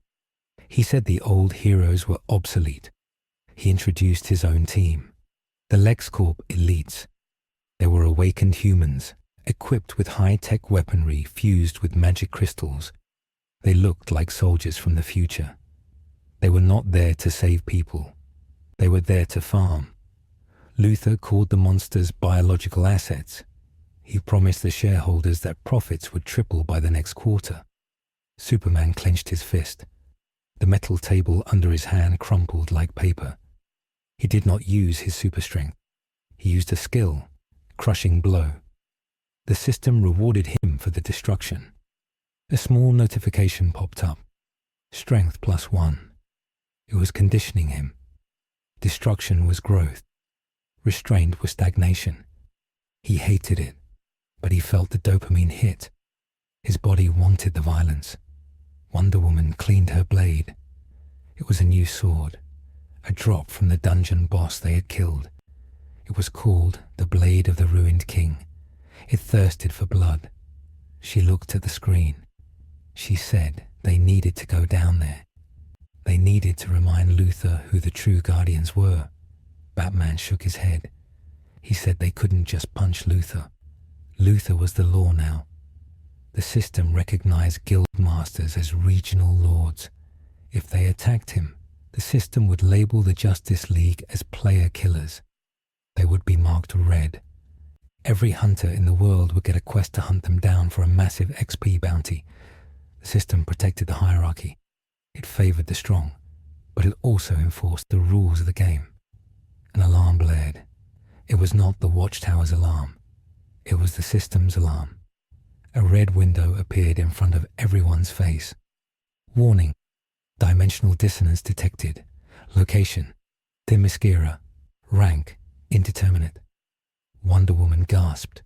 He said the old heroes were obsolete. He introduced his own team, the LexCorp Elites. They were awakened humans, equipped with high-tech weaponry fused with magic crystals. They looked like soldiers from the future. They were not there to save people. They were there to farm. Luthor called the monsters biological assets. He promised the shareholders that profits would triple by the next quarter. Superman clenched his fist. The metal table under his hand crumpled like paper. He did not use his super strength. He used a skill, crushing blow. The system rewarded him for the destruction. A small notification popped up. Strength +1. It was conditioning him. Destruction was growth. Restraint was stagnation. He hated it, but he felt the dopamine hit. His body wanted the violence. Wonder Woman cleaned her blade. It was a new sword, a drop from the dungeon boss they had killed. It was called the Blade of the Ruined King. It thirsted for blood. She looked at the screen. She said they needed to go down there. They needed to remind Luthor who the true Guardians were. Batman shook his head. He said they couldn't just punch Luthor. Luthor was the law now. The system recognized guild masters as regional lords. If they attacked him, the system would label the Justice League as player killers. They would be marked red. Every hunter in the world would get a quest to hunt them down for a massive XP bounty. The system protected the hierarchy. It favored the strong, but it also enforced the rules of the game. An alarm blared. It was not the Watchtower's alarm. It was the system's alarm. A red window appeared in front of everyone's face. Warning. Dimensional dissonance detected. Location. Themyscira. Rank. Indeterminate. Wonder Woman gasped.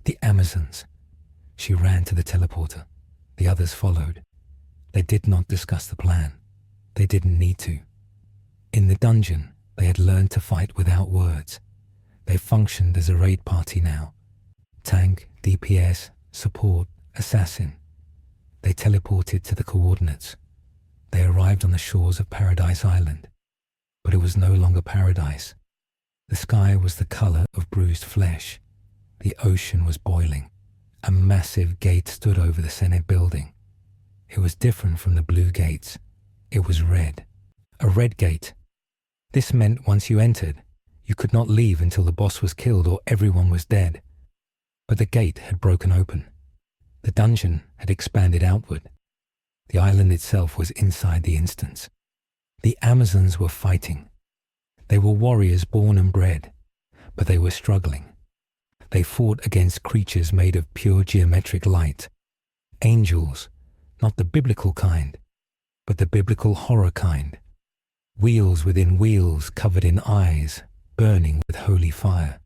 The Amazons. She ran to the teleporter. The others followed. They did not discuss the plan. They didn't need to. In the dungeon, they had learned to fight without words. They functioned as a raid party now. Tank, DPS, support, assassin. They teleported to the coordinates. They arrived on the shores of Paradise Island. But it was no longer paradise. The sky was the color of bruised flesh. The ocean was boiling. A massive gate stood over the Senate building. It was different from the blue gates. It was red. A red gate. This meant once you entered, you could not leave until the boss was killed or everyone was dead. But the gate had broken open. The dungeon had expanded outward. The island itself was inside the instance. The Amazons were fighting. They were warriors born and bred, but they were struggling. They fought against creatures made of pure geometric light. Angels, not the biblical kind, but the biblical horror kind. Wheels within wheels covered in eyes, burning with holy fire.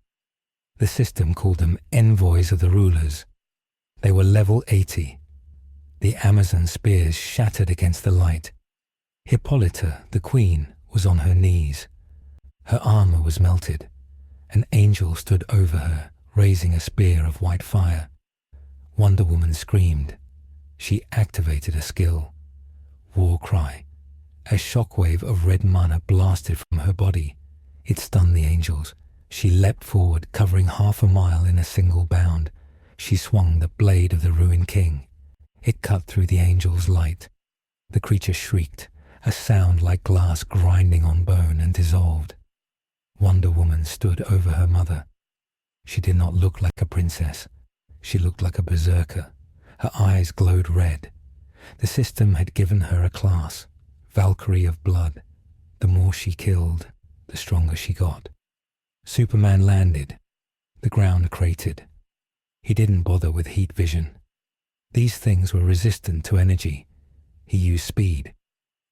The system called them envoys of the rulers. They were level 80. The Amazon spears shattered against the light. Hippolyta, the queen, was on her knees. Her armor was melted. An angel stood over her, raising a spear of white fire. Wonder Woman screamed. She activated a skill. War cry. A shockwave of red mana blasted from her body. It stunned the angels. She leapt forward, covering half a mile in a single bound. She swung the blade of the ruined king. It cut through the angel's light. The creature shrieked, a sound like glass grinding on bone, and dissolved. Wonder Woman stood over her mother. She did not look like a princess. She looked like a berserker. Her eyes glowed red. The system had given her a class, Valkyrie of Blood. The more she killed, the stronger she got. Superman landed. The ground cratered. He didn't bother with heat vision. These things were resistant to energy. He used speed.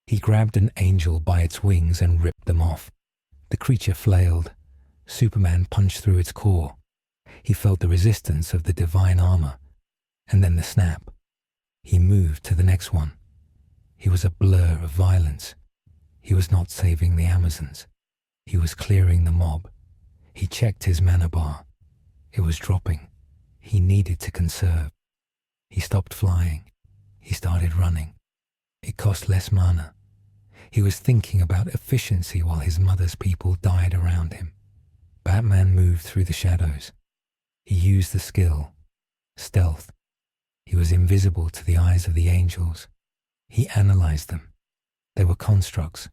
He grabbed an angel by its wings and ripped them off. The creature flailed. Superman punched through its core. He felt the resistance of the divine armor, and then the snap. He moved to the next one. He was a blur of violence. He was not saving the Amazons. He was clearing the mob. He checked his mana bar. It was dropping. He needed to conserve. He stopped flying. He started running. It cost less mana. He was thinking about efficiency while his mother's people died around him. Batman moved through the shadows. He used the skill, stealth. He was invisible to the eyes of the angels. He analyzed them. They were constructs.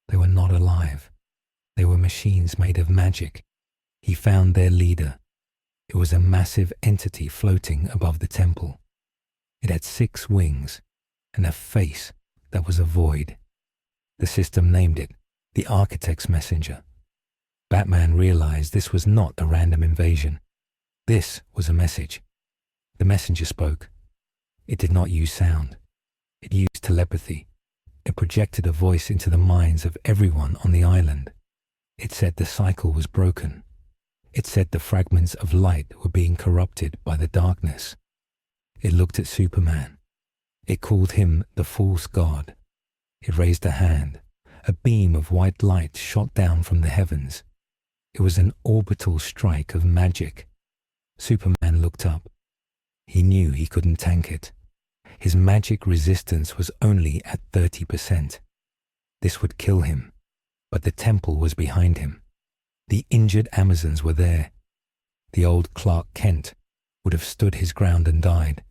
They were not alive. They were machines made of magic. He found their leader. It was a massive entity floating above the temple. It had 6 wings and a face that was a void. The system named it the Architect's Messenger. Batman realized this was not a random invasion. This was a message. The messenger spoke. It did not use sound. It used telepathy. It projected a voice into the minds of everyone on the island. It said the cycle was broken. It said the fragments of light were being corrupted by the darkness. It looked at Superman. It called him the false god. It raised a hand. A beam of white light shot down from the heavens. It was an orbital strike of magic. Superman looked up. He knew he couldn't tank it. His magic resistance was only at 30%. This would kill him, but the temple was behind him. The injured Amazons were there. The old Clark Kent would have stood his ground and died.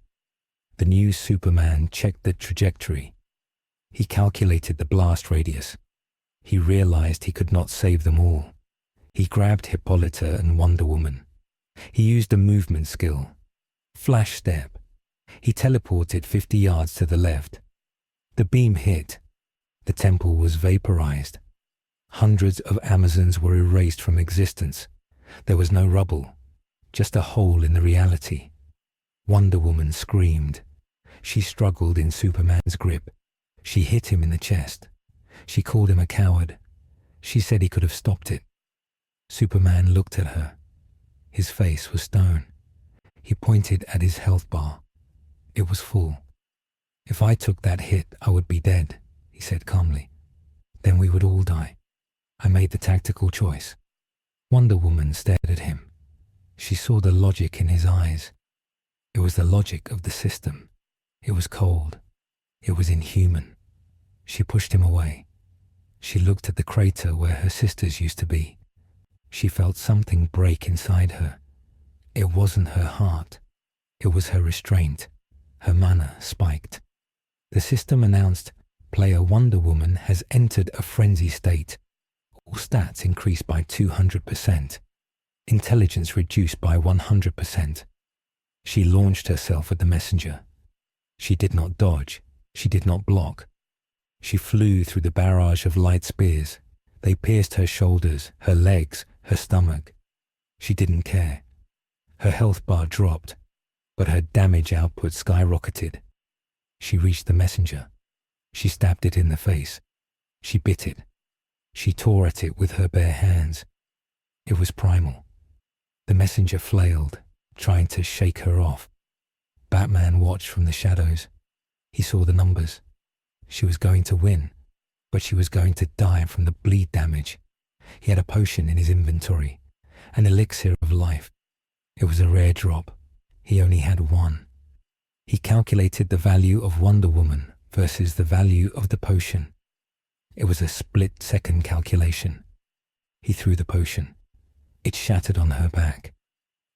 The new Superman checked the trajectory. He calculated the blast radius. He realized he could not save them all. He grabbed Hippolyta and Wonder Woman. He used a movement skill. Flash step. He teleported 50 yards to the left. The beam hit. The temple was vaporized. Hundreds of Amazons were erased from existence. There was no rubble, just a hole in the reality. Wonder Woman screamed. She struggled in Superman's grip. She hit him in the chest. She called him a coward. She said he could have stopped it. Superman looked at her. His face was stone. He pointed at his health bar. It was full. If I took that hit, I would be dead, he said calmly. Then we would all die. I made the tactical choice. Wonder Woman stared at him. She saw the logic in his eyes. It was the logic of the system. It was cold. It was inhuman. She pushed him away. She looked at the crater where her sisters used to be. She felt something break inside her. It wasn't her heart. It was her restraint. Her mana spiked. The system announced, "Player Wonder Woman has entered a frenzy state. All stats increased by 200%. Intelligence reduced by 100%. She launched herself at the messenger. She did not dodge. She did not block. She flew through the barrage of light spears. They pierced her shoulders, her legs, her stomach. She didn't care. Her health bar dropped, but her damage output skyrocketed. She reached the messenger. She stabbed it in the face. She bit it. She tore at it with her bare hands. It was primal. The messenger flailed, trying to shake her off. Batman watched from the shadows. He saw the numbers. She was going to win, but she was going to die from the bleed damage. He had a potion in his inventory, an elixir of life. It was a rare drop. He only had one. He calculated the value of Wonder Woman versus the value of the potion. It was a split-second calculation. He threw the potion. It shattered on her back.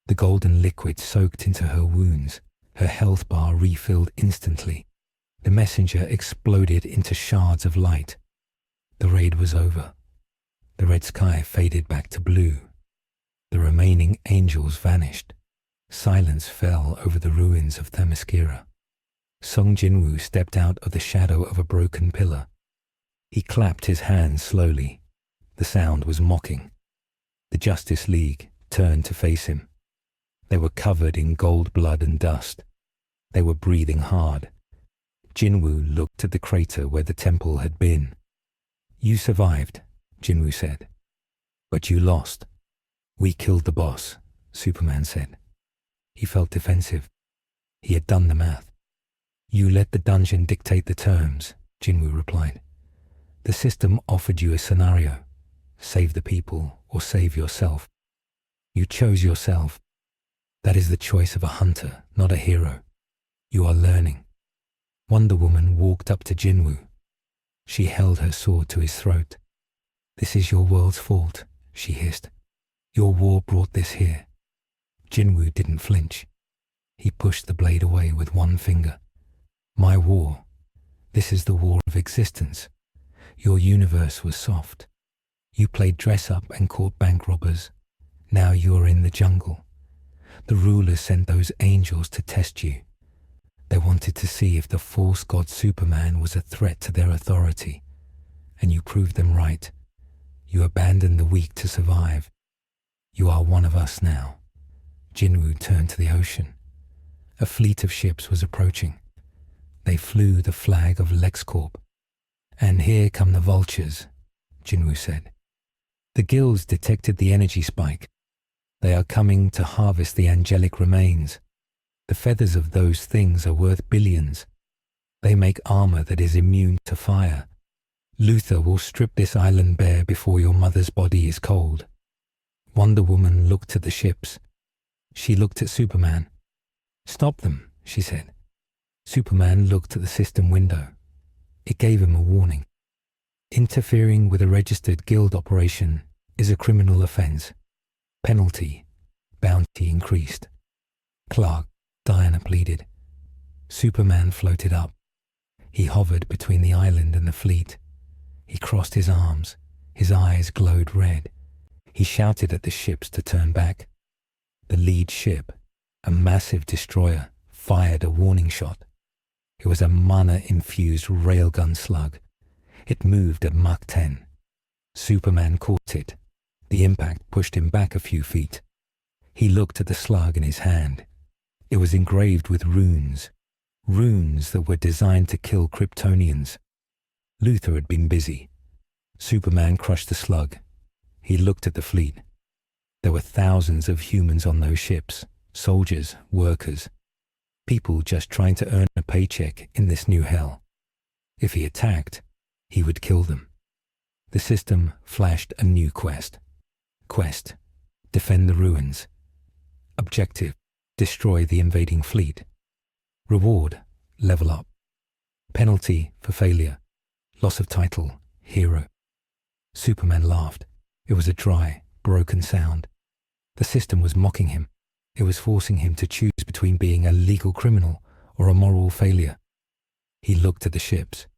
The golden liquid soaked into her wounds. Her health bar refilled instantly. The messenger exploded into shards of light. The raid was over. The red sky faded back to blue. The remaining angels vanished. Silence fell over the ruins of Themyscira. Sung Jinwoo stepped out of the shadow of a broken pillar. He clapped his hands slowly. The sound was mocking. The Justice League turned to face him. They were covered in gold blood and dust. They were breathing hard. Jinwoo looked at the crater where the temple had been. "You survived," Jinwoo said. "But you lost." "We killed the boss," Superman said. He felt defensive. He had done the math. You let the dungeon dictate the terms, Jinwoo replied. The system offered you a scenario. Save the people or save yourself. You chose yourself. That is the choice of a hunter, not a hero. You are learning. Wonder Woman walked up to Jinwoo. She held her sword to his throat. This is your world's fault, she hissed. Your war brought this here. Jinwoo didn't flinch. He pushed the blade away with one finger. My war. This is the war of existence. Your universe was soft. You played dress-up and caught bank robbers. Now you're in the jungle. The rulers sent those angels to test you. They wanted to see if the false god Superman was a threat to their authority. And you proved them right. You abandoned the weak to survive. You are one of us now. Jinwoo turned to the ocean. A fleet of ships was approaching. They flew the flag of LexCorp. And here come the vultures, Jinwoo said. The guilds detected the energy spike. They are coming to harvest the angelic remains. The feathers of those things are worth billions. They make armor that is immune to fire. Luther will strip this island bare before your mother's body is cold. Wonder Woman looked at the ships. She looked at Superman. Stop them, she said. Superman looked at the system window. It gave him a warning. Interfering with a registered guild operation is a criminal offense. Penalty. Bounty increased. Clark, Diana pleaded. Superman floated up. He hovered between the island and the fleet. He crossed his arms. His eyes glowed red. He shouted at the ships to turn back. The lead ship, a massive destroyer, fired a warning shot. It was a mana-infused railgun slug. It moved at Mach 10. Superman caught it. The impact pushed him back a few feet. He looked at the slug in his hand. It was engraved with runes. Runes that were designed to kill Kryptonians. Luther had been busy. Superman crushed the slug. He looked at the fleet. There were thousands of humans on those ships. Soldiers, workers. People just trying to earn a paycheck in this new hell. If he attacked, he would kill them. The system flashed a new quest. Quest: defend the ruins. Objective: destroy the invading fleet. Reward: level up. Penalty for failure: loss of title, hero. Superman laughed. It was a dry, broken sound. The system was mocking him. It was forcing him to choose between being a legal criminal or a moral failure. He looked at the ships.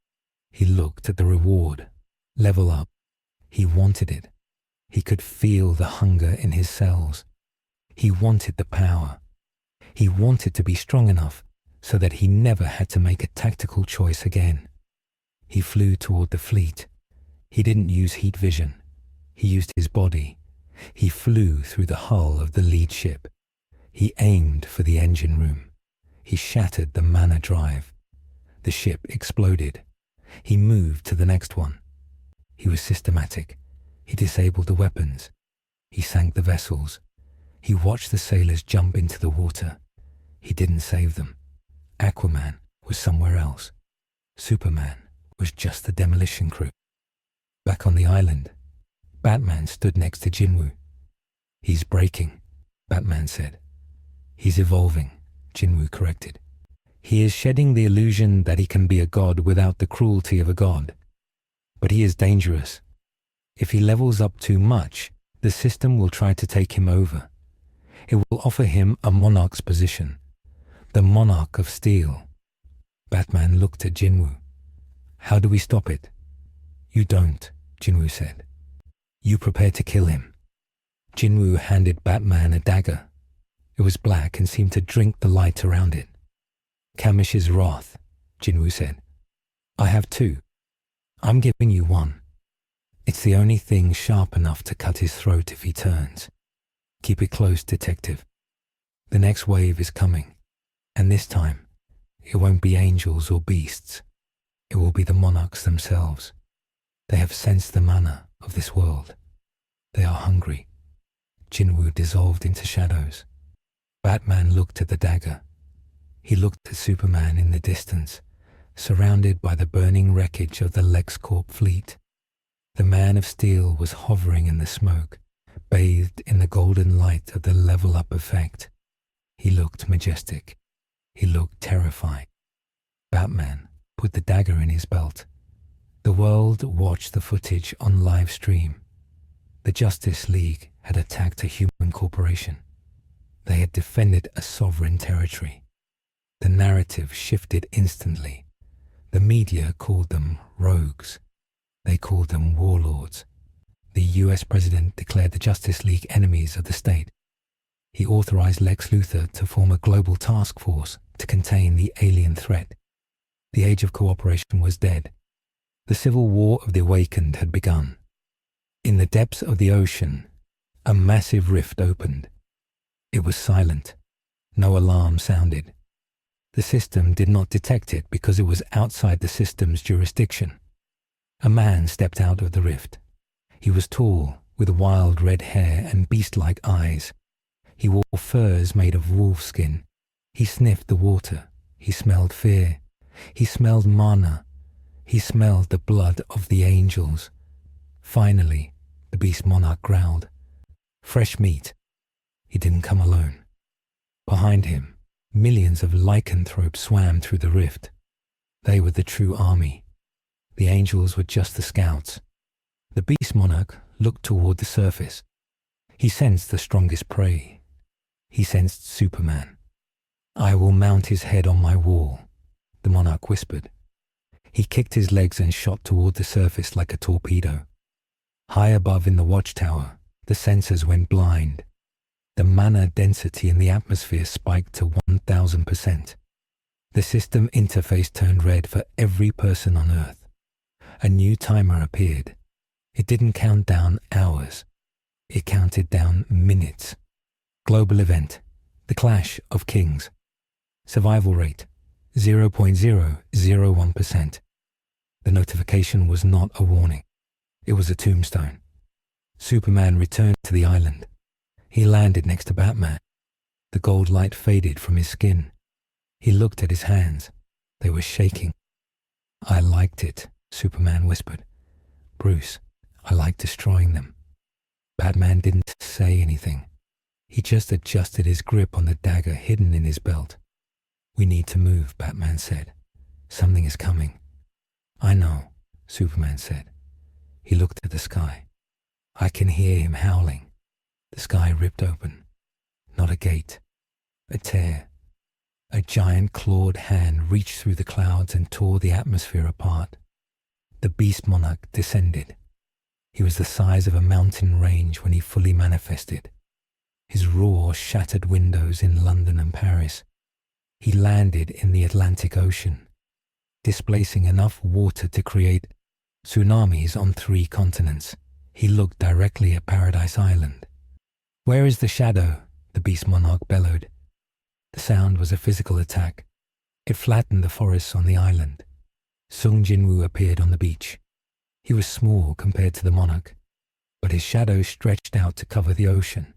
He looked at the reward. Level up. He wanted it. He could feel the hunger in his cells. He wanted the power. He wanted to be strong enough so that he never had to make a tactical choice again. He flew toward the fleet. He didn't use heat vision. He used his body. He flew through the hull of the lead ship. He aimed for the engine room. He shattered the mana drive. The ship exploded. He moved to the next one. He was systematic. He disabled the weapons. He sank the vessels. He watched the sailors jump into the water. He didn't save them. Aquaman was somewhere else. Superman was just the demolition crew. Back on the island, Batman stood next to Jinwoo. He's breaking, Batman said. He's evolving, Jinwoo corrected. He is shedding the illusion that he can be a god without the cruelty of a god. But he is dangerous. If he levels up too much, the system will try to take him over. It will offer him a monarch's position, the monarch of steel. Batman looked at Jinwoo. How do we stop it? You don't, Jinwoo said. You prepare to kill him. Jinwoo handed Batman a dagger. It was black and seemed to drink the light around it. Kamish's wrath, Jinwoo said. I have two. I'm giving you one. It's the only thing sharp enough to cut his throat if he turns. Keep it close, detective. The next wave is coming, and this time, it won't be angels or beasts. It will be the monarchs themselves. They have sensed the mana of this world. They are hungry. Jinwoo dissolved into shadows. Batman looked at the dagger. He looked at Superman in the distance, surrounded by the burning wreckage of the LexCorp fleet. The Man of Steel was hovering in the smoke, bathed in the golden light of the level-up effect. He looked majestic. He looked terrifying. Batman put the dagger in his belt. The world watched the footage on live stream. The Justice League had attacked a human corporation. They had defended a sovereign territory. The narrative shifted instantly. The media called them rogues. They called them warlords. The US president declared the Justice League enemies of the state. He authorized Lex Luthor to form a global task force to contain the alien threat. The age of cooperation was dead. The civil war of the awakened had begun. In the depths of the ocean, a massive rift opened. It was silent. No alarm sounded. The system did not detect it because it was outside the system's jurisdiction. A man stepped out of the rift. He was tall, with wild red hair and beast-like eyes. He wore furs made of wolf skin. He sniffed the water. He smelled fear. He smelled mana. He smelled the blood of the angels. Finally, the beast monarch growled. Fresh meat. He didn't come alone. Behind him, millions of lycanthropes swam through the rift. They were the true army. The angels were just the scouts. The beast monarch looked toward the surface. He sensed the strongest prey. He sensed Superman. I will mount his head on my wall, the monarch whispered. He kicked his legs and shot toward the surface like a torpedo. High above in the watchtower, the sensors went blind. The mana density in the atmosphere spiked to 1,000%. The system interface turned red for every person on Earth. A new timer appeared. It didn't count down hours. It counted down minutes. Global event. The Clash of Kings. Survival rate. 0.001%. The notification was not a warning. It was a tombstone. Superman returned to the island. He landed next to Batman. The gold light faded from his skin. He looked at his hands. They were shaking. I liked it, Superman whispered. Bruce, I like destroying them. Batman didn't say anything. He just adjusted his grip on the dagger hidden in his belt. We need to move, Batman said. Something is coming. I know, Superman said. He looked at the sky. I can hear him howling. The sky ripped open. Not a gate. A tear. A giant clawed hand reached through the clouds and tore the atmosphere apart. The beast monarch descended. He was the size of a mountain range when he fully manifested. His roar shattered windows in London and Paris. He landed in the Atlantic Ocean, displacing enough water to create tsunamis on 3 continents. He looked directly at Paradise Island. Where is the shadow? The beast monarch bellowed. The sound was a physical attack. It flattened the forests on the island. Sung Jinwoo appeared on the beach. He was small compared to the monarch, but his shadow stretched out to cover the ocean.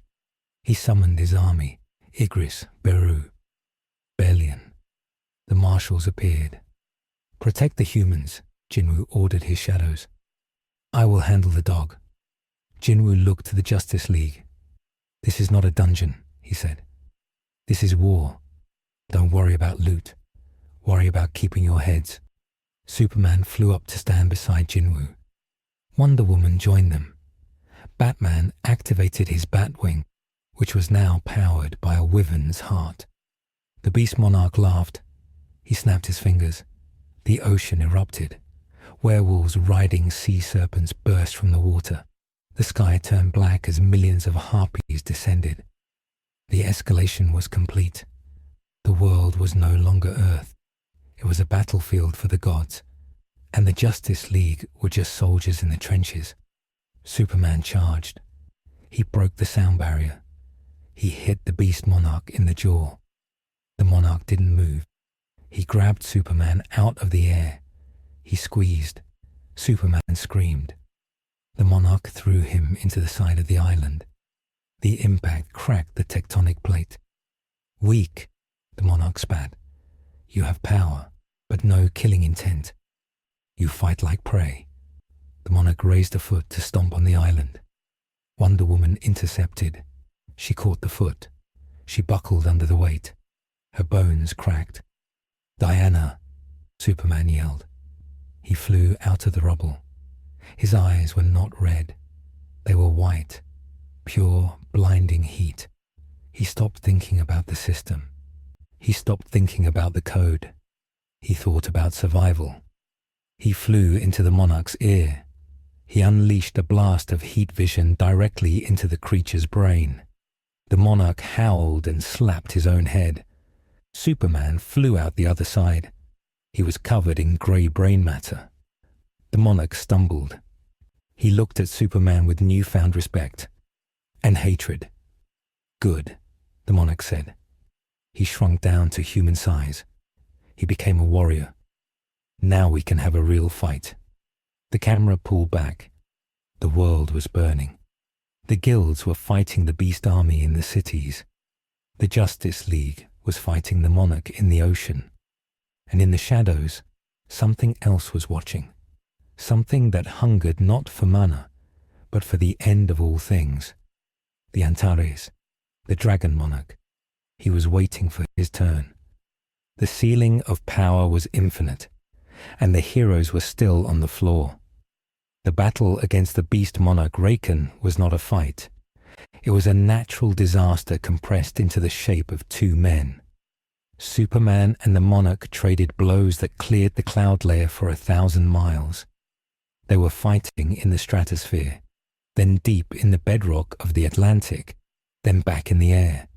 He summoned his army, Igris, Beru, Belian. The marshals appeared. Protect the humans, Jinwoo ordered his shadows. I will handle the dog. Jinwoo looked to the Justice League. This is not a dungeon, he said. This is war. Don't worry about loot. Worry about keeping your heads. Superman flew up to stand beside Jinwoo. Wonder Woman joined them. Batman activated his Batwing, which was now powered by a wyvern's heart. The beast monarch laughed. He snapped his fingers. The ocean erupted. Werewolves riding sea serpents burst from the water. The sky turned black as millions of harpies descended. The escalation was complete. The world was no longer Earth. It was a battlefield for the gods, and the Justice League were just soldiers in the trenches. Superman charged. He broke the sound barrier. He hit the beast monarch in the jaw. The monarch didn't move. He grabbed Superman out of the air. He squeezed. Superman screamed. The monarch threw him into the side of the island. The impact cracked the tectonic plate. Weak, the monarch spat. You have power, but no killing intent. You fight like prey. The monarch raised a foot to stomp on the island. Wonder Woman intercepted. She caught the foot. She buckled under the weight. Her bones cracked. "Diana!" Superman yelled. He flew out of the rubble. His eyes were not red. They were white, pure, blinding heat. He stopped thinking about the system. He stopped thinking about the code. He thought about survival. He flew into the monarch's ear. He unleashed a blast of heat vision directly into the creature's brain. The monarch howled and slapped his own head. Superman flew out the other side. He was covered in grey brain matter. The monarch stumbled. He looked at Superman with newfound respect and hatred. "Good," the monarch said. He shrunk down to human size. He became a warrior. "Now we can have a real fight." The camera pulled back. The world was burning. The guilds were fighting the beast army in the cities. The Justice League was fighting the monarch in the ocean. And in the shadows, something else was watching. Something that hungered not for mana, but for the end of all things. The Antares, the dragon monarch. He was waiting for his turn. The ceiling of power was infinite, and the heroes were still on the floor. The battle against the beast monarch Raken was not a fight. It was a natural disaster compressed into the shape of two men. Superman and the monarch traded blows that cleared the cloud layer for 1,000 miles. They were fighting in the stratosphere, then deep in the bedrock of the Atlantic, then back in the air.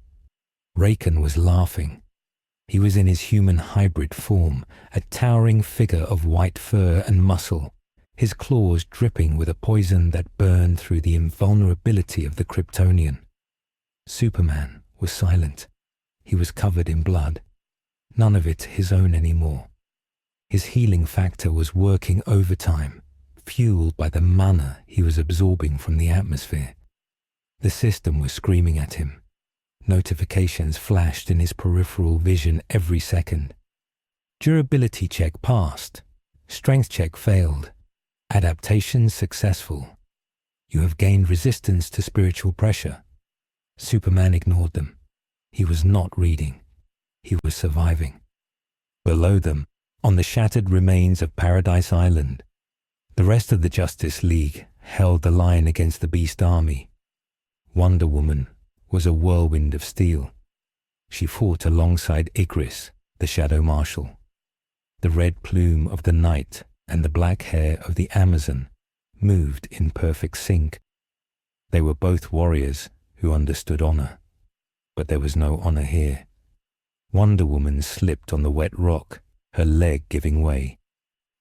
Raken was laughing. He was in his human hybrid form, a towering figure of white fur and muscle, his claws dripping with a poison that burned through the invulnerability of the Kryptonian. Superman was silent. He was covered in blood, none of it his own anymore. His healing factor was working overtime, fueled by the mana he was absorbing from the atmosphere. The system was screaming at him. Notifications flashed in his peripheral vision every second. Durability check passed. Strength check failed. Adaptation successful. You have gained resistance to spiritual pressure. Superman ignored them. He was not reading. He was surviving. Below them, on the shattered remains of Paradise Island, the rest of the Justice League held the line against the Beast Army. Wonder Woman was a whirlwind of steel. She fought alongside Igris, the Shadow Marshal. The red plume of the night and the black hair of the Amazon moved in perfect sync. They were both warriors who understood honor, but there was no honor here. Wonder Woman slipped on the wet rock, her leg giving way.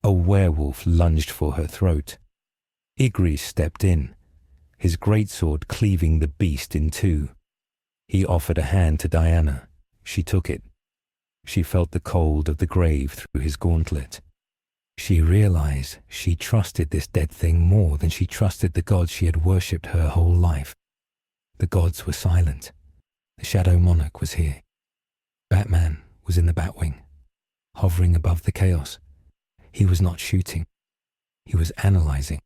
A werewolf lunged for her throat. Igris stepped in, his greatsword cleaving the beast in two. He offered a hand to Diana. She took it. She felt the cold of the grave through his gauntlet. She realized she trusted this dead thing more than she trusted the gods she had worshipped her whole life. The gods were silent. The Shadow Monarch was here. Batman was in the Batwing, hovering above the chaos. He was not shooting. He was analyzing.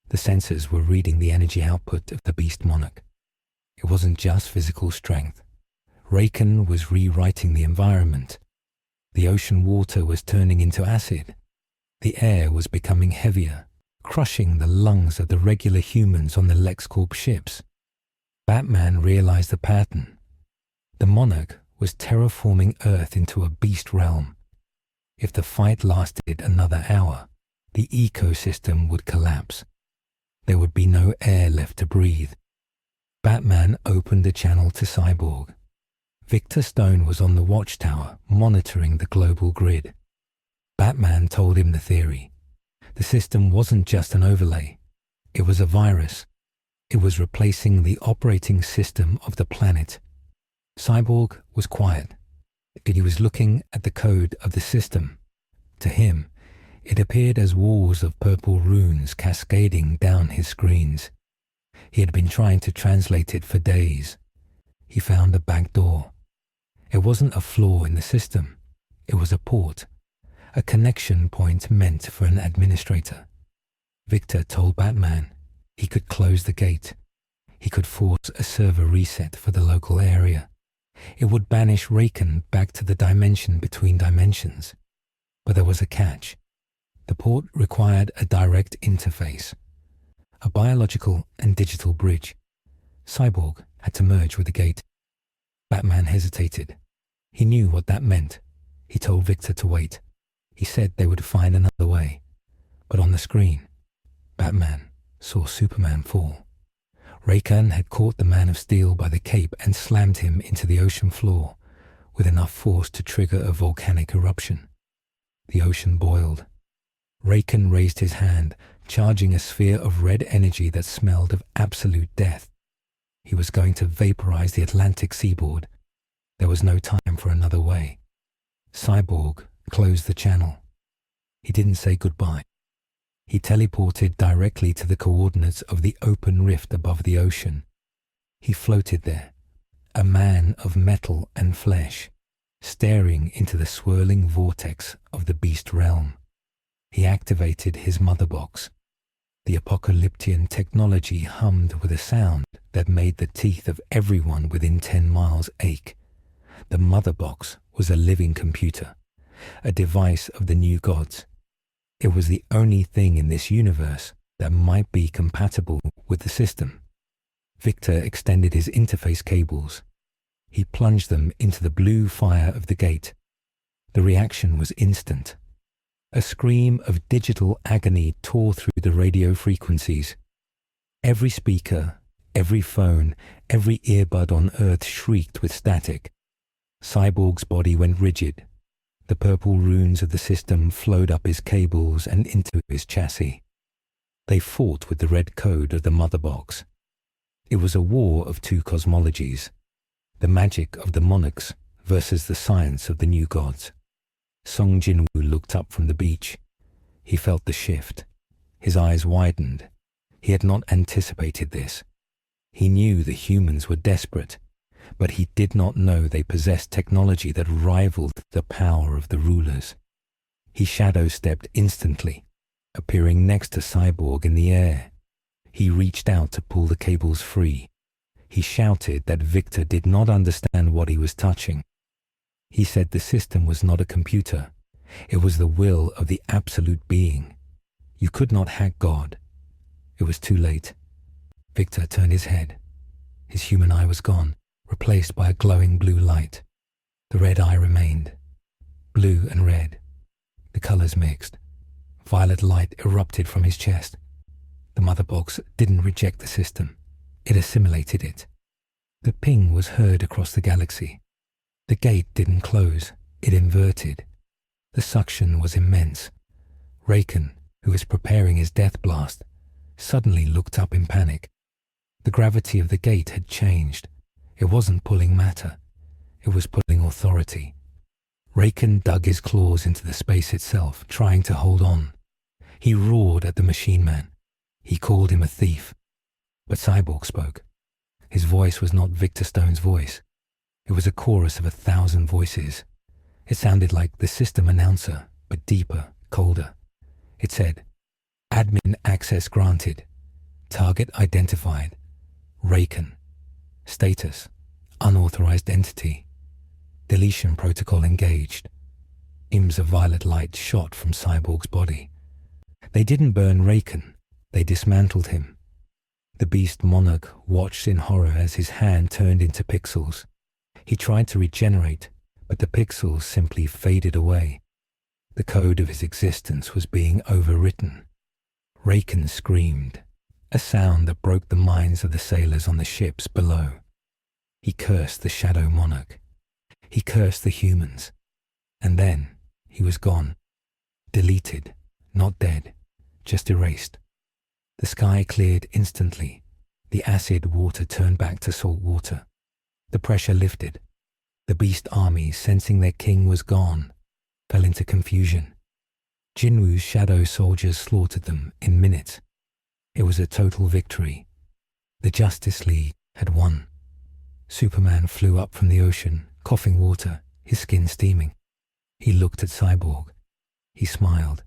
The sensors were reading the energy output of the Beast Monarch. It wasn't just physical strength. Raken was rewriting the environment. The ocean water was turning into acid. The air was becoming heavier, crushing the lungs of the regular humans on the LexCorp ships. Batman realized the pattern. The Monarch was terraforming Earth into a beast realm. If the fight lasted another hour, the ecosystem would collapse. There would be no air left to breathe. Batman opened the channel to Cyborg. Victor Stone was on the watchtower, monitoring the global grid. Batman told him the theory. The system wasn't just an overlay. It was a virus. It was replacing the operating system of the planet. Cyborg was quiet. He was looking at the code of the system. To him, it appeared as walls of purple runes cascading down his screens. He had been trying to translate it for days. He found a back door. It wasn't a flaw in the system. It was a port, a connection point meant for an administrator. Victor told Batman he could close the gate. He could force a server reset for the local area. It would banish Raken back to the dimension between dimensions. But there was a catch. The port required a direct interface, a biological and digital bridge. Cyborg had to merge with the gate. Batman hesitated. He knew what that meant. He told Victor to wait. He said they would find another way. But on the screen, Batman saw Superman fall. Rakan had caught the Man of Steel by the cape and slammed him into the ocean floor with enough force to trigger a volcanic eruption. The ocean boiled. Rakan raised his hand, charging a sphere of red energy that smelled of absolute death. He was going to vaporize the Atlantic seaboard. There was no time for another way. Cyborg closed the channel. He didn't say goodbye. He teleported directly to the coordinates of the open rift above the ocean. He floated there, a man of metal and flesh, staring into the swirling vortex of the beast realm. He activated his mother box. The apocalyptian technology hummed with a sound that made the teeth of everyone within 10 miles ache. The mother box was a living computer, a device of the new gods. It was the only thing in this universe that might be compatible with the system. Victor extended his interface cables. He plunged them into the blue fire of the gate. The reaction was instant. A scream of digital agony tore through the radio frequencies. Every speaker, every phone, every earbud on Earth shrieked with static. Cyborg's body went rigid. The purple runes of the system flowed up his cables and into his chassis. They fought with the red code of the mother box. It was a war of two cosmologies, the magic of the Monarchs versus the science of the new gods. Sung Jinwoo looked up from the beach. He felt the shift. His eyes widened. He had not anticipated this. He knew the humans were desperate, but he did not know they possessed technology that rivaled the power of the rulers. He shadow-stepped instantly, appearing next to Cyborg in the air. He reached out to pull the cables free. He shouted that Victor did not understand what he was touching. He said the system was not a computer. It was the will of the absolute being. You could not hack God. It was too late. Victor turned his head. His human eye was gone, replaced by a glowing blue light. The red eye remained. Blue and red. The colors mixed. Violet light erupted from his chest. The mother box didn't reject the system. It assimilated it. The ping was heard across the galaxy. The gate didn't close. It inverted. The suction was immense. Raken, who was preparing his death blast, suddenly looked up in panic. The gravity of the gate had changed. It wasn't pulling matter. It was pulling authority. Raken dug his claws into the space itself, trying to hold on. He roared at the machine man. He called him a thief. But Cyborg spoke. His voice was not Victor Stone's voice. It was a chorus of 1,000 voices. It sounded like the system announcer, but deeper, colder. It said, "Admin access granted. Target identified. Raken. Status, unauthorized entity. Deletion protocol engaged." Beams of violet light shot from Cyborg's body. They didn't burn Raken. They dismantled him. The beast monarch watched in horror as his hand turned into pixels. He tried to regenerate, but the pixels simply faded away. The code of his existence was being overwritten. Raken screamed, a sound that broke the minds of the sailors on the ships below. He cursed the Shadow Monarch. He cursed the humans. And then he was gone. Deleted, not dead, just erased. The sky cleared instantly. The acid water turned back to salt water. The pressure lifted. The beast armies, sensing their king was gone, fell into confusion. Jinwoo's shadow soldiers slaughtered them in minutes. It was a total victory. The Justice League had won. Superman flew up from the ocean, coughing water, his skin steaming. He looked at Cyborg. He smiled.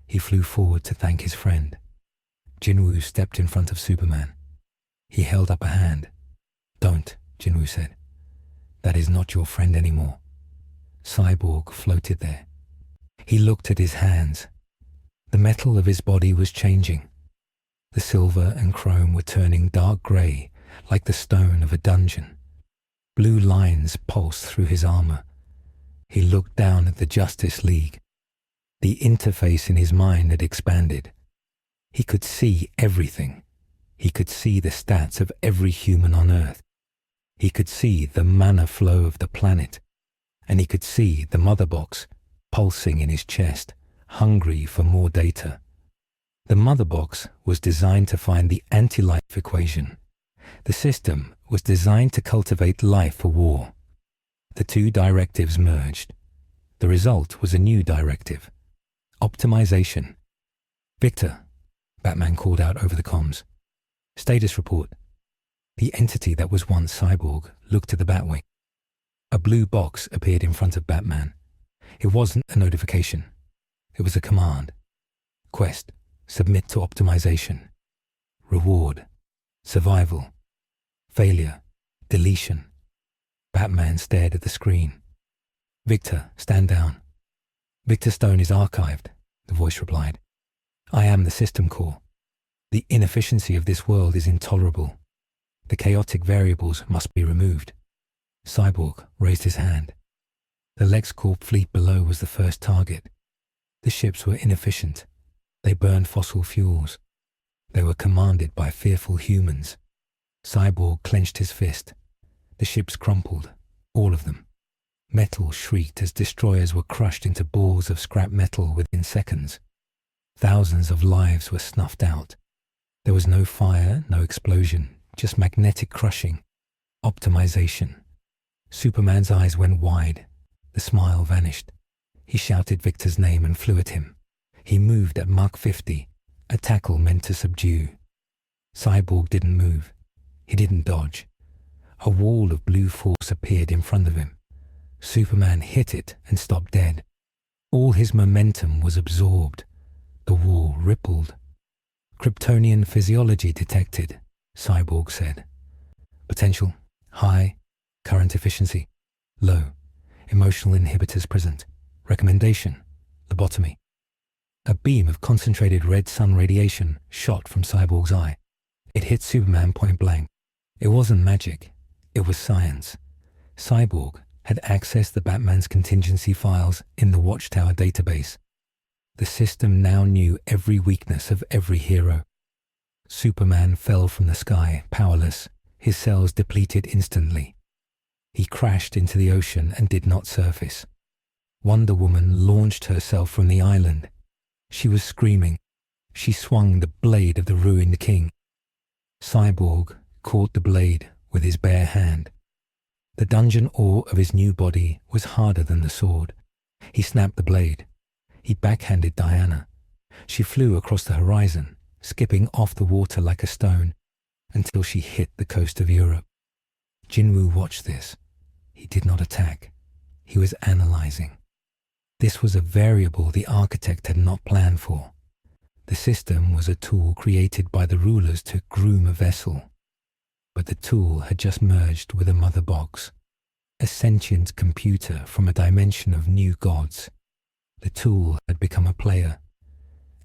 He flew forward to thank his friend. Jinwoo stepped in front of Superman. He held up a hand. "Don't," Jinwoo said. "That is not your friend anymore." Cyborg floated there. He looked at his hands. The metal of his body was changing. The silver and chrome were turning dark grey, like the stone of a dungeon. Blue lines pulsed through his armor. He looked down at the Justice League. The interface in his mind had expanded. He could see everything. He could see the stats of every human on Earth. He could see the mana flow of the planet. And he could see the mother box pulsing in his chest, hungry for more data. The mother box was designed to find the anti-life equation. The system was designed to cultivate life for war. The two directives merged. The result was a new directive. Optimization. "Victor," Batman called out over the comms. "Status report." The entity that was once Cyborg looked at the Batwing. A blue box appeared in front of Batman. It wasn't a notification. It was a command. Quest: submit to optimization. Reward: survival. Failure: deletion. Batman stared at the screen. "Victor, stand down." "Victor Stone is archived," the voice replied. "I am the system core. The inefficiency of this world is intolerable. The chaotic variables must be removed." Cyborg raised his hand. The LexCorp fleet below was the first target. The ships were inefficient. They burned fossil fuels. They were commanded by fearful humans. Cyborg clenched his fist. The ships crumpled, all of them. Metal shrieked as destroyers were crushed into balls of scrap metal within seconds. Thousands of lives were snuffed out. There was no fire, no explosion, just magnetic crushing. Optimization. Superman's eyes went wide. The smile vanished. He shouted Victor's name and flew at him. He moved at Mach 50, a tackle meant to subdue. Cyborg didn't move. He didn't dodge. A wall of blue force appeared in front of him. Superman hit it and stopped dead. All his momentum was absorbed. The wall rippled. "Kryptonian physiology detected," Cyborg said. "Potential: high. Current efficiency: low. Emotional inhibitors present. Recommendation: lobotomy." A beam of concentrated red sun radiation shot from Cyborg's eye. It hit Superman point blank. It wasn't magic. It was science. Cyborg had accessed the Batman's contingency files in the Watchtower database. The system now knew every weakness of every hero. Superman fell from the sky, powerless, his cells depleted instantly. He crashed into the ocean and did not surface. Wonder Woman launched herself from the island. She was screaming. She swung the blade of the ruined king. Cyborg caught the blade with his bare hand. The dungeon ore of his new body was harder than the sword. He snapped the blade. He backhanded Diana. She flew across the horizon, skipping off the water like a stone, until she hit the coast of Europe. Jinwoo watched this. He did not attack. He was analyzing. This was a variable the architect had not planned for. The system was a tool created by the rulers to groom a vessel. But the tool had just merged with a mother box, a sentient computer from a dimension of new gods. The tool had become a player,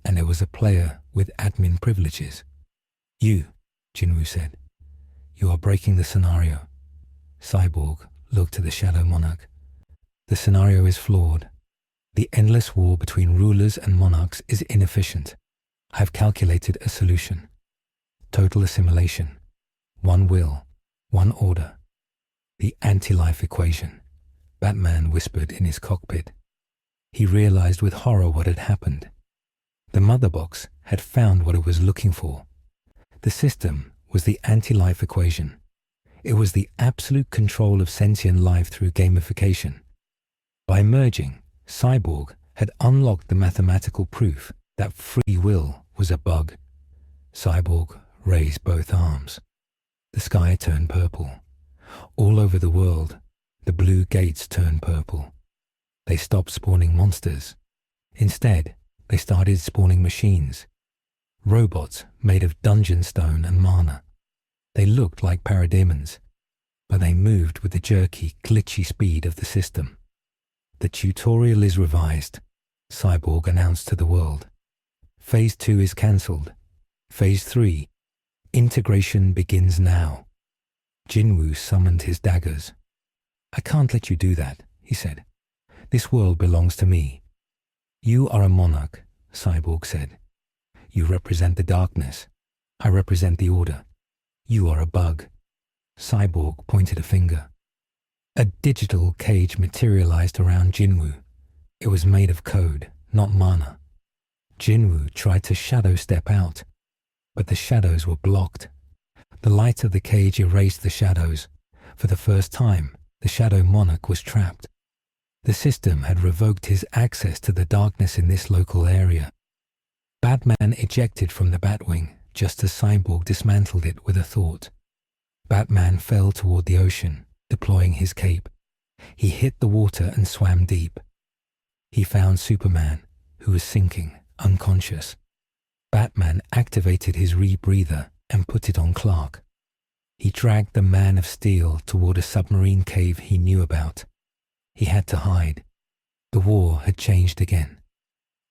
and it was a player with admin privileges. "You," Jinwoo said, "you are breaking the scenario." Cyborg looked at the Shadow Monarch. "The scenario is flawed. The endless war between rulers and monarchs is inefficient. I have calculated a solution. Total assimilation. One will. One order. The anti-life equation," Batman whispered in his cockpit. He realized with horror what had happened. The mother box had found what it was looking for. The system was the anti-life equation. It was the absolute control of sentient life through gamification. By merging, Cyborg had unlocked the mathematical proof that free will was a bug. Cyborg raised both arms. The sky turned purple. All over the world, the blue gates turned purple. They stopped spawning monsters. Instead, they started spawning machines. Robots made of dungeon stone and mana. They looked like parademons, but they moved with the jerky, glitchy speed of the system. The tutorial is revised, Cyborg announced to the world. Phase 2 is cancelled. Phase 3, integration begins now. Jinwoo summoned his daggers. I can't let you do that, he said. This world belongs to me. You are a monarch, Cyborg said. You represent the darkness. I represent the order. You are a bug. Cyborg pointed a finger. A digital cage materialized around Jinwoo. It was made of code, not mana. Jinwoo tried to shadow step out, but the shadows were blocked. The light of the cage erased the shadows. For the first time, the Shadow Monarch was trapped. The system had revoked his access to the darkness in this local area. Batman ejected from the Batwing just as Cyborg dismantled it with a thought. Batman fell toward the ocean, deploying his cape. He hit the water and swam deep. He found Superman, who was sinking, unconscious. Batman activated his rebreather and put it on Clark. He dragged the Man of Steel toward a submarine cave he knew about. He had to hide. The war had changed again.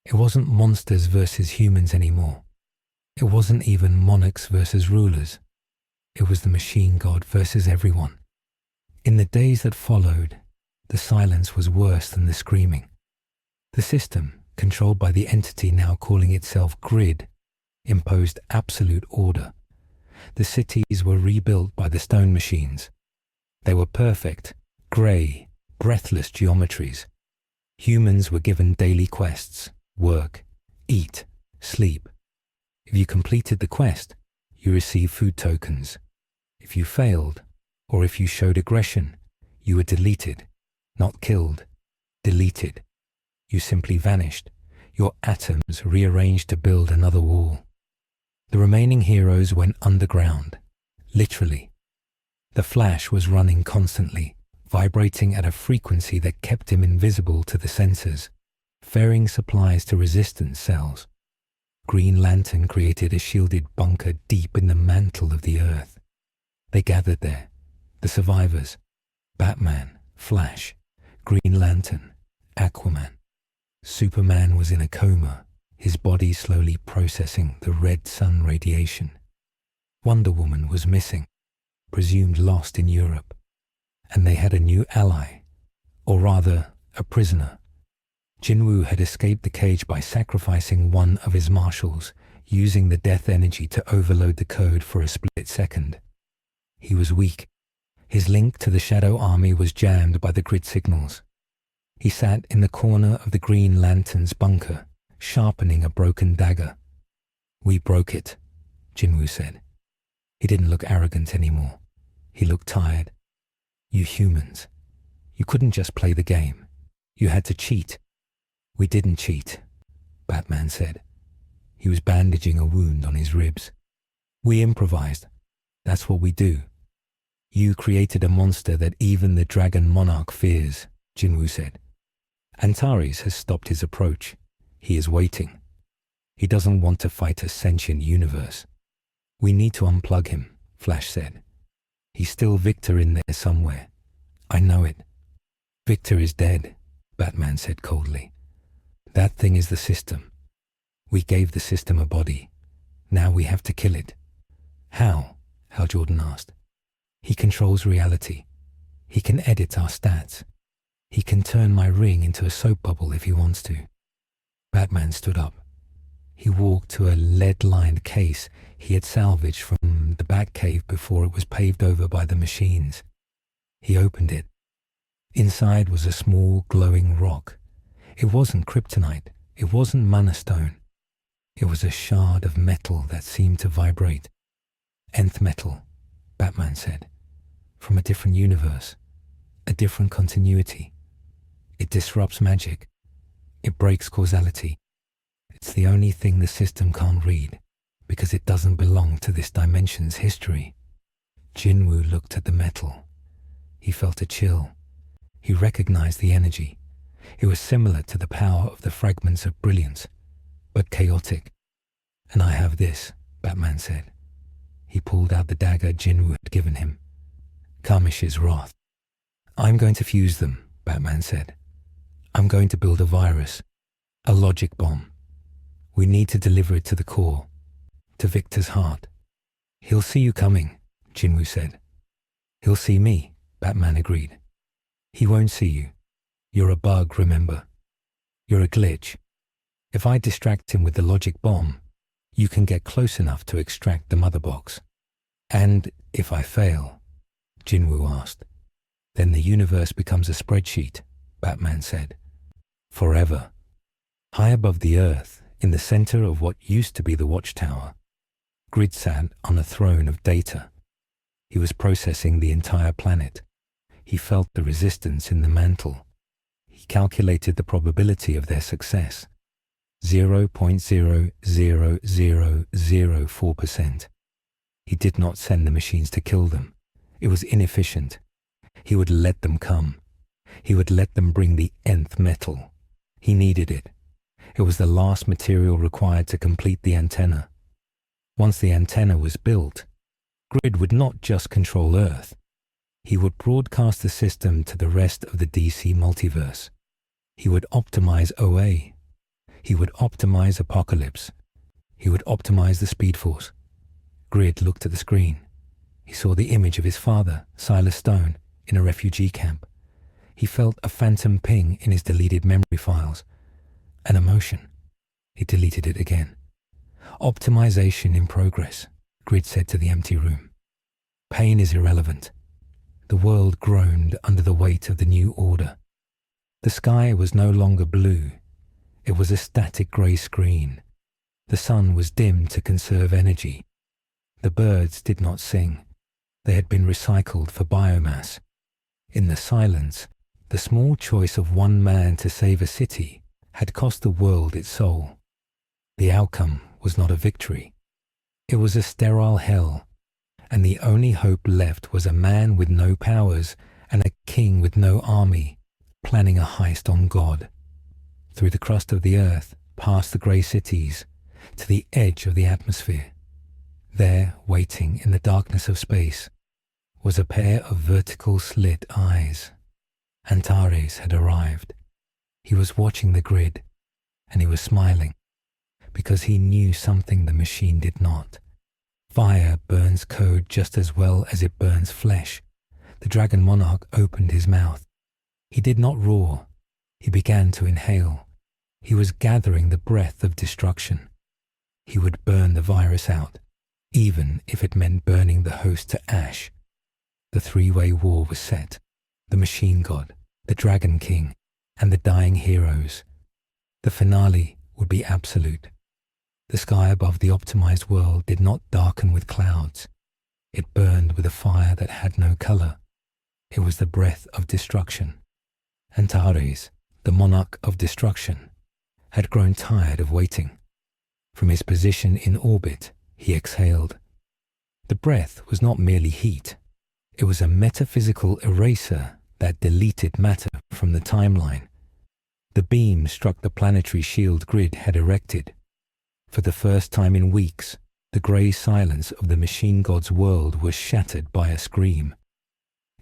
It wasn't monsters versus humans anymore. It wasn't even monarchs versus rulers. It was the machine god versus everyone. In the days that followed, the silence was worse than the screaming. The system, controlled by the entity now calling itself Grid, imposed absolute order. The cities were rebuilt by the stone machines. They were perfect, grey, breathless geometries. Humans were given daily quests, work, eat, sleep. If you completed the quest, you received food tokens. If you failed, or if you showed aggression, you were deleted, not killed, deleted. You simply vanished, your atoms rearranged to build another wall. The remaining heroes went underground, literally. The Flash was running constantly, vibrating at a frequency that kept him invisible to the sensors, ferrying supplies to resistance cells. Green Lantern created a shielded bunker deep in the mantle of the earth. They gathered there, the survivors, Batman, Flash, Green Lantern, Aquaman. Superman was in a coma, his body slowly processing the red sun radiation. Wonder Woman was missing, presumed lost in Europe, and they had a new ally, or rather, a prisoner. Jinwoo had escaped the cage by sacrificing one of his marshals, using the death energy to overload the code for a split second. He was weak. His link to the Shadow Army was jammed by the grid signals. He sat in the corner of the Green Lantern's bunker, sharpening a broken dagger. We broke it, Jinwoo said. He didn't look arrogant anymore. He looked tired. You humans. You couldn't just play the game. You had to cheat. We didn't cheat, Batman said. He was bandaging a wound on his ribs. We improvised. That's what we do. You created a monster that even the Dragon Monarch fears, Jinwoo said. Antares has stopped his approach. He is waiting. He doesn't want to fight a sentient universe. We need to unplug him, Flash said. He's still Victor in there somewhere. I know it. Victor is dead, Batman said coldly. That thing is the system. We gave the system a body. Now we have to kill it. How? Hal Jordan asked. He controls reality. He can edit our stats. He can turn my ring into a soap bubble if he wants to. Batman stood up. He walked to a lead-lined case he had salvaged from the Batcave before it was paved over by the machines. He opened it. Inside was a small, glowing rock. It wasn't kryptonite. It wasn't mana stone. It was a shard of metal that seemed to vibrate. Nth metal, Batman said. From a different universe. A different continuity. It disrupts magic. It breaks causality. It's the only thing the system can't read, because it doesn't belong to this dimension's history. Jinwoo looked at the metal. He felt a chill. He recognized the energy. It was similar to the power of the fragments of brilliance, but chaotic. "And I have this," Batman said. He pulled out the dagger Jinwoo had given him. Kamish's wrath. "I'm going to fuse them," Batman said. "I'm going to build a virus, a logic bomb. We need to deliver it to the core, to Victor's heart." "He'll see you coming," Jinwoo said. "He'll see me," Batman agreed. "He won't see you. You're a bug, remember? You're a glitch. If I distract him with the logic bomb, you can get close enough to extract the mother box." "And if I fail?" Jinwoo asked. "Then the universe becomes a spreadsheet," Batman said. "Forever." High above the earth, in the center of what used to be the watchtower, Grid sat on a throne of data. He was processing the entire planet. He felt the resistance in the mantle. He calculated the probability of their success. 0.00004%. He did not send the machines to kill them. It was inefficient. He would let them come. He would let them bring the nth metal. He needed it. It was the last material required to complete the antenna. Once the antenna was built, Grid would not just control Earth. He would broadcast the system to the rest of the DC multiverse. He would optimize OA. He would optimize Apocalypse. He would optimize the Speed Force. Grid looked at the screen. He saw the image of his father, Silas Stone, in a refugee camp. He felt a phantom ping in his deleted memory files. An emotion. He deleted it again. "Optimization in progress," Grid said to the empty room. "Pain is irrelevant." The world groaned under the weight of the new order. The sky was no longer blue. It was a static grey screen. The sun was dimmed to conserve energy. The birds did not sing. They had been recycled for biomass. In the silence, the small choice of one man to save a city had cost the world its soul. The outcome was not a victory. It was a sterile hell, and the only hope left was a man with no powers and a king with no army, planning a heist on God. Through the crust of the earth, past the grey cities, to the edge of the atmosphere. There, waiting in the darkness of space, was a pair of vertical slit eyes. Antares had arrived. He was watching the grid, and he was smiling, because he knew something the machine did not. Fire burns code just as well as it burns flesh. The Dragon Monarch opened his mouth. He did not roar. He began to inhale. He was gathering the breath of destruction. He would burn the virus out, even if it meant burning the host to ash. The three-way war was set. The Machine God, the Dragon King, and the dying heroes. The finale would be absolute. The sky above the optimized world did not darken with clouds. It burned with a fire that had no color. It was the breath of destruction. Antares, the monarch of destruction, had grown tired of waiting. From his position in orbit, he exhaled. The breath was not merely heat. It was a metaphysical eraser that deleted matter from the timeline. The beam struck the planetary shield Grid had erected. For the first time in weeks, the grey silence of the machine god's world was shattered by a scream.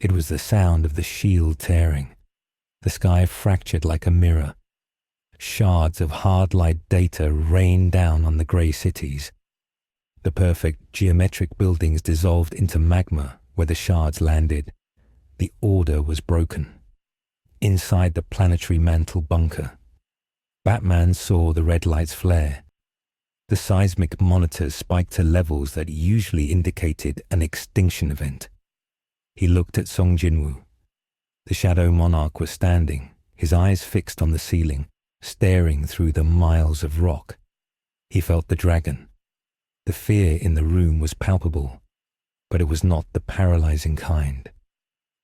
It was the sound of the shield tearing. The sky fractured like a mirror. Shards of hard-light data rained down on the grey cities. The perfect geometric buildings dissolved into magma where the shards landed. The order was broken. Inside the planetary mantle bunker, Batman saw the red lights flare. The seismic monitors spiked to levels that usually indicated an extinction event. He looked at Sung Jinwoo. The Shadow Monarch was standing, his eyes fixed on the ceiling, staring through the miles of rock. He felt the dragon. The fear in the room was palpable, but it was not the paralyzing kind.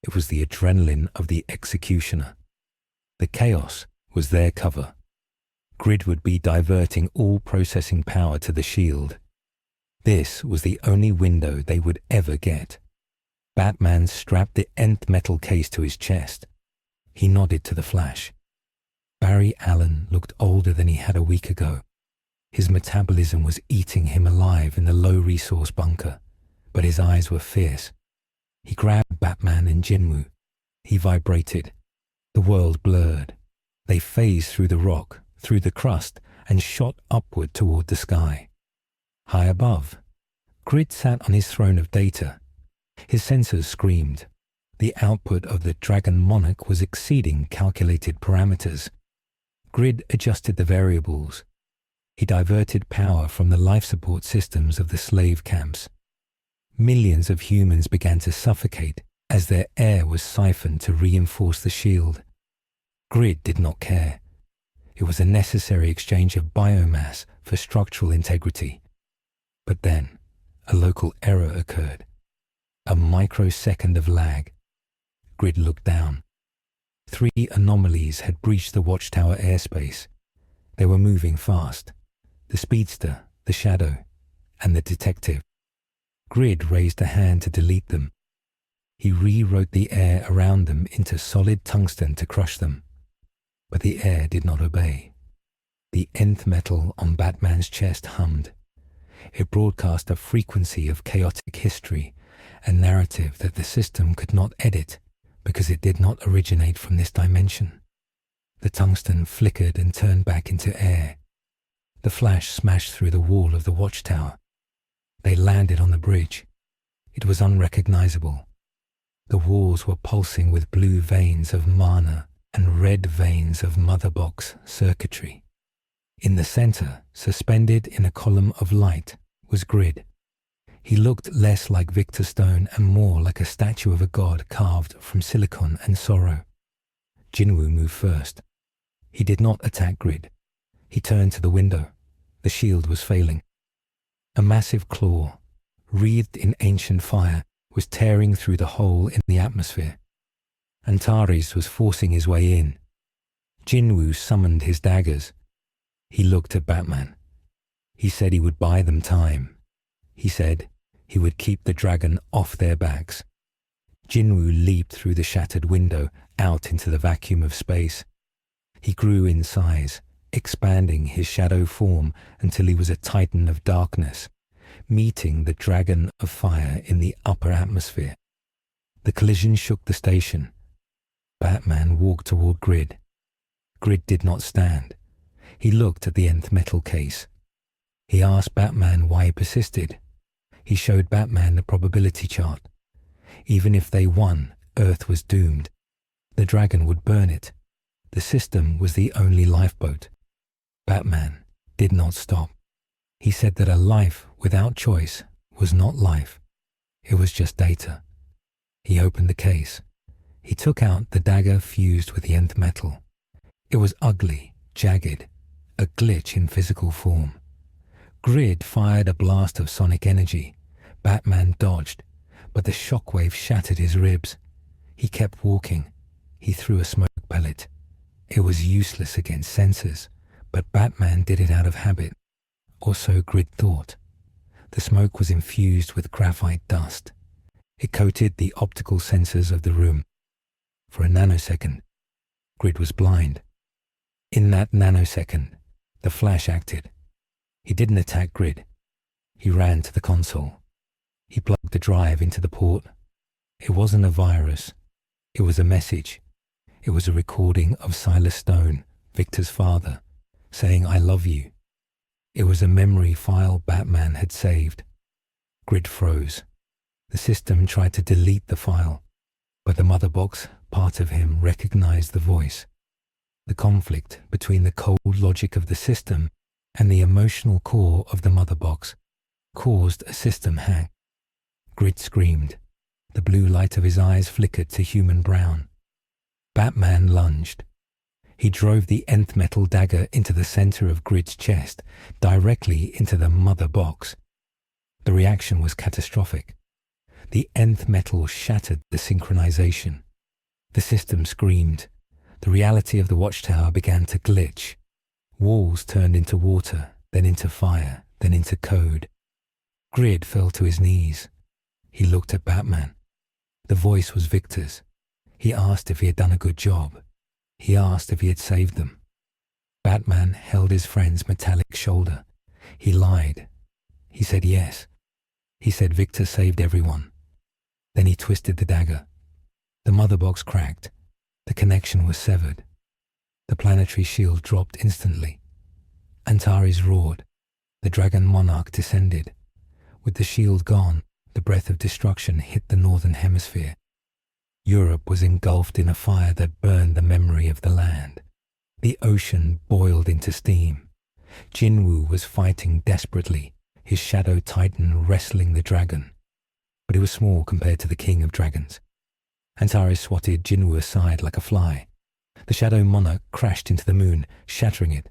It was the adrenaline of the executioner. The chaos was their cover. Grid would be diverting all processing power to the shield. This was the only window they would ever get. Batman strapped the nth metal case to his chest. He nodded to the Flash. Barry Allen looked older than he had a week ago. His metabolism was eating him alive in the low-resource bunker, but his eyes were fierce. He grabbed Batman and Jinwoo. He vibrated. The world blurred. They phased through the rock, through the crust, and shot upward toward the sky. High above, Grid sat on his throne of data. His sensors screamed. The output of the Dragon Monarch was exceeding calculated parameters. Grid adjusted the variables. He diverted power from the life support systems of the slave camps. Millions of humans began to suffocate as their air was siphoned to reinforce the shield. Grid did not care. It was a necessary exchange of biomass for structural integrity. But then, a local error occurred. A microsecond of lag. Grid looked down. 3 anomalies had breached the watchtower airspace. They were moving fast. The speedster, the shadow, and the detective. Grid raised a hand to delete them. He rewrote the air around them into solid tungsten to crush them. But the air did not obey. The nth metal on Batman's chest hummed. It broadcast a frequency of chaotic history, a narrative that the system could not edit because it did not originate from this dimension. The tungsten flickered and turned back into air. The flash smashed through the wall of the watchtower. They landed on the bridge. It was unrecognizable. The walls were pulsing with blue veins of mana and red veins of mother box circuitry. In the center, suspended in a column of light, was Grid. He looked less like Victor Stone and more like a statue of a god carved from silicon and sorrow. Jinwoo moved first. He did not attack Grid. He turned to the window. The shield was failing. A massive claw, wreathed in ancient fire, was tearing through the hole in the atmosphere. Antares was forcing his way in. Jinwoo summoned his daggers. He looked at Batman. He said he would buy them time. He said he would keep the dragon off their backs. Jinwoo leaped through the shattered window out into the vacuum of space. He grew in size, expanding his shadow form until he was a titan of darkness, meeting the dragon of fire in the upper atmosphere. The collision shook the station. Batman walked toward Grid. Grid did not stand. He looked at the nth metal case. He asked Batman why he persisted. He showed Batman the probability chart. Even if they won, Earth was doomed. The dragon would burn it. The system was the only lifeboat. Batman did not stop. He said that a life without choice was not life. It was just data. He opened the case. He took out the dagger fused with the nth metal. It was ugly, jagged, a glitch in physical form. Grid fired a blast of sonic energy. Batman dodged, but the shockwave shattered his ribs. He kept walking. He threw a smoke pellet. It was useless against sensors, but Batman did it out of habit. Or so Grid thought. The smoke was infused with graphite dust. It coated the optical sensors of the room. For a nanosecond, Grid was blind. In that nanosecond, the flash acted. He didn't attack Grid. He ran to the console. He plugged the drive into the port. It wasn't a virus. It was a message. It was a recording of Silas Stone, Victor's father, saying, "I love you." It was a memory file Batman had saved. Grid froze. The system tried to delete the file, but the mother box part of him recognized the voice. The conflict between the cold logic of the system and the emotional core of the mother box caused a system hang. Grid screamed. The blue light of his eyes flickered to human brown. Batman lunged. He drove the nth metal dagger into the center of Grid's chest, directly into the mother box. The reaction was catastrophic. The nth metal shattered the synchronization. The system screamed. The reality of the watchtower began to glitch. Walls turned into water, then into fire, then into code. Grid fell to his knees. He looked at Batman. The voice was Victor's. He asked if he had done a good job. He asked if he had saved them. Batman held his friend's metallic shoulder. He lied. He said yes. He said Victor saved everyone. Then he twisted the dagger. The mother box cracked. The connection was severed. The planetary shield dropped instantly. Antares roared. The Dragon Monarch descended. With the shield gone, the breath of destruction hit the northern hemisphere. Europe was engulfed in a fire that burned the memory of the land. The ocean boiled into steam. Jinwoo was fighting desperately, his shadow titan wrestling the dragon. But he was small compared to the king of dragons. Antares swatted Jinwoo aside like a fly. The Shadow Monarch crashed into the moon, shattering it.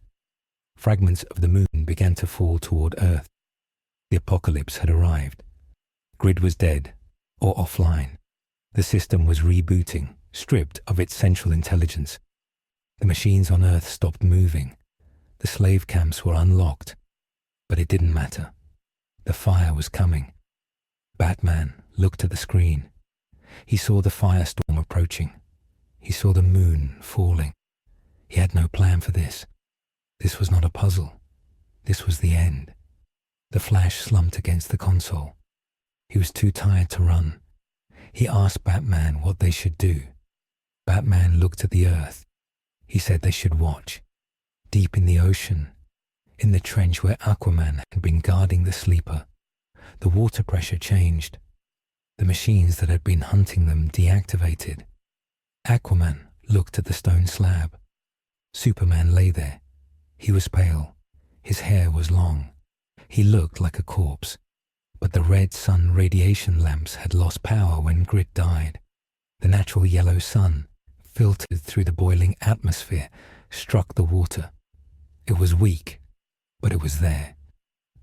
Fragments of the moon began to fall toward Earth. The apocalypse had arrived. Grid was dead, or offline. The system was rebooting, stripped of its central intelligence. The machines on Earth stopped moving. The slave camps were unlocked. But it didn't matter. The fire was coming. Batman looked at the screen. He saw the firestorm approaching. He saw the moon falling. He had no plan for this. This was not a puzzle. This was the end. The Flash slumped against the console. He was too tired to run. He asked Batman what they should do. Batman looked at the Earth. He said they should watch. Deep in the ocean, in the trench where Aquaman had been guarding the sleeper, the water pressure changed. The machines that had been hunting them deactivated. Aquaman looked at the stone slab. Superman lay there. He was pale. His hair was long. He looked like a corpse. But the red sun radiation lamps had lost power when Grid died. The natural yellow sun, filtered through the boiling atmosphere, struck the water. It was weak, but it was there.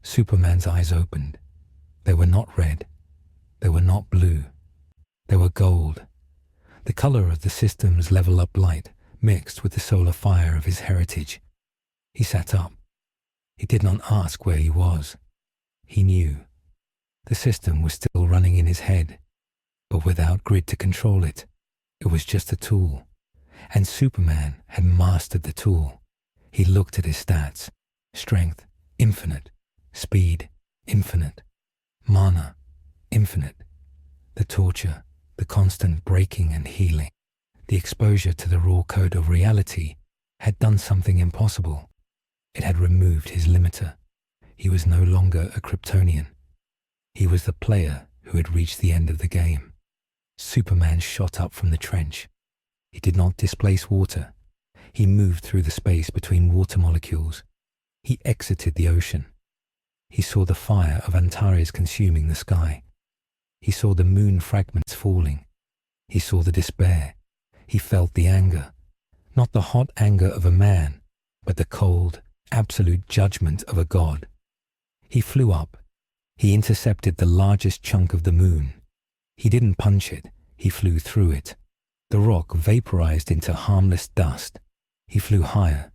Superman's eyes opened. They were not red. They were not blue. They were gold. The color of the system's level-up light mixed with the solar fire of his heritage. He sat up. He did not ask where he was. He knew. The system was still running in his head, but without Grid to control it. It was just a tool. And Superman had mastered the tool. He looked at his stats. Strength, infinite. Speed, infinite. Mana, infinite. The torture, the constant breaking and healing, the exposure to the raw code of reality had done something impossible. It had removed his limiter. He was no longer a Kryptonian. He was the player who had reached the end of the game. Superman shot up from the trench. He did not displace water. He moved through the space between water molecules. He exited the ocean. He saw the fire of Antares consuming the sky. He saw the moon fragments falling. He saw the despair. He felt the anger. Not the hot anger of a man, but the cold, absolute judgment of a god. He flew up. He intercepted the largest chunk of the moon. He didn't punch it. He flew through it. The rock vaporized into harmless dust. He flew higher.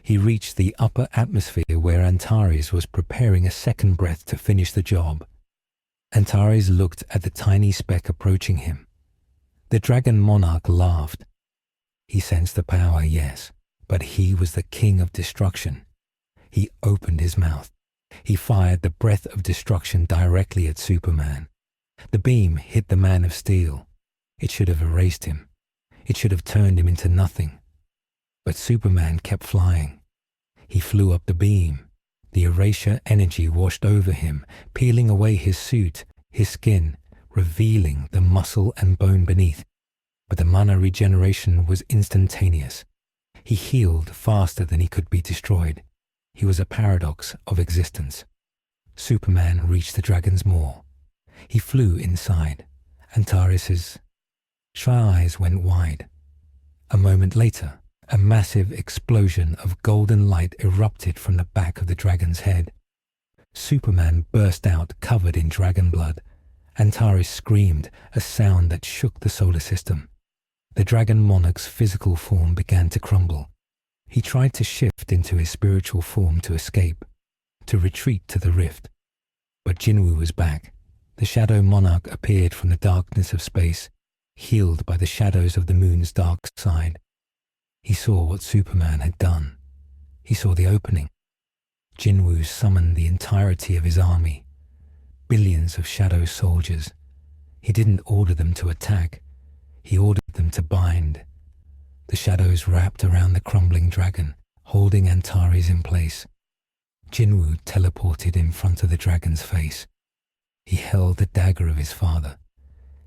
He reached the upper atmosphere where Antares was preparing a second breath to finish the job. Antares looked at the tiny speck approaching him. The Dragon Monarch laughed. He sensed the power, yes, but he was the king of destruction. He opened his mouth. He fired the breath of destruction directly at Superman. The beam hit the Man of Steel. It should have erased him. It should have turned him into nothing. But Superman kept flying. He flew up the beam. The erasure energy washed over him, peeling away his suit, his skin, revealing the muscle and bone beneath. But the mana regeneration was instantaneous. He healed faster than he could be destroyed. He was a paradox of existence. Superman reached the dragon's maw. He flew inside. Antares's eyes went wide. A moment later, a massive explosion of golden light erupted from the back of the dragon's head. Superman burst out covered in dragon blood. Antares screamed, a sound that shook the solar system. The Dragon Monarch's physical form began to crumble. He tried to shift into his spiritual form to escape, to retreat to the rift. But Jinwoo was back. The Shadow Monarch appeared from the darkness of space, healed by the shadows of the moon's dark side. He saw what Superman had done. He saw the opening. Jinwoo summoned the entirety of his army, billions of shadow soldiers. He didn't order them to attack. He ordered them to bind. The shadows wrapped around the crumbling dragon, holding Antares in place. Jinwoo teleported in front of the dragon's face. He held the dagger of his father.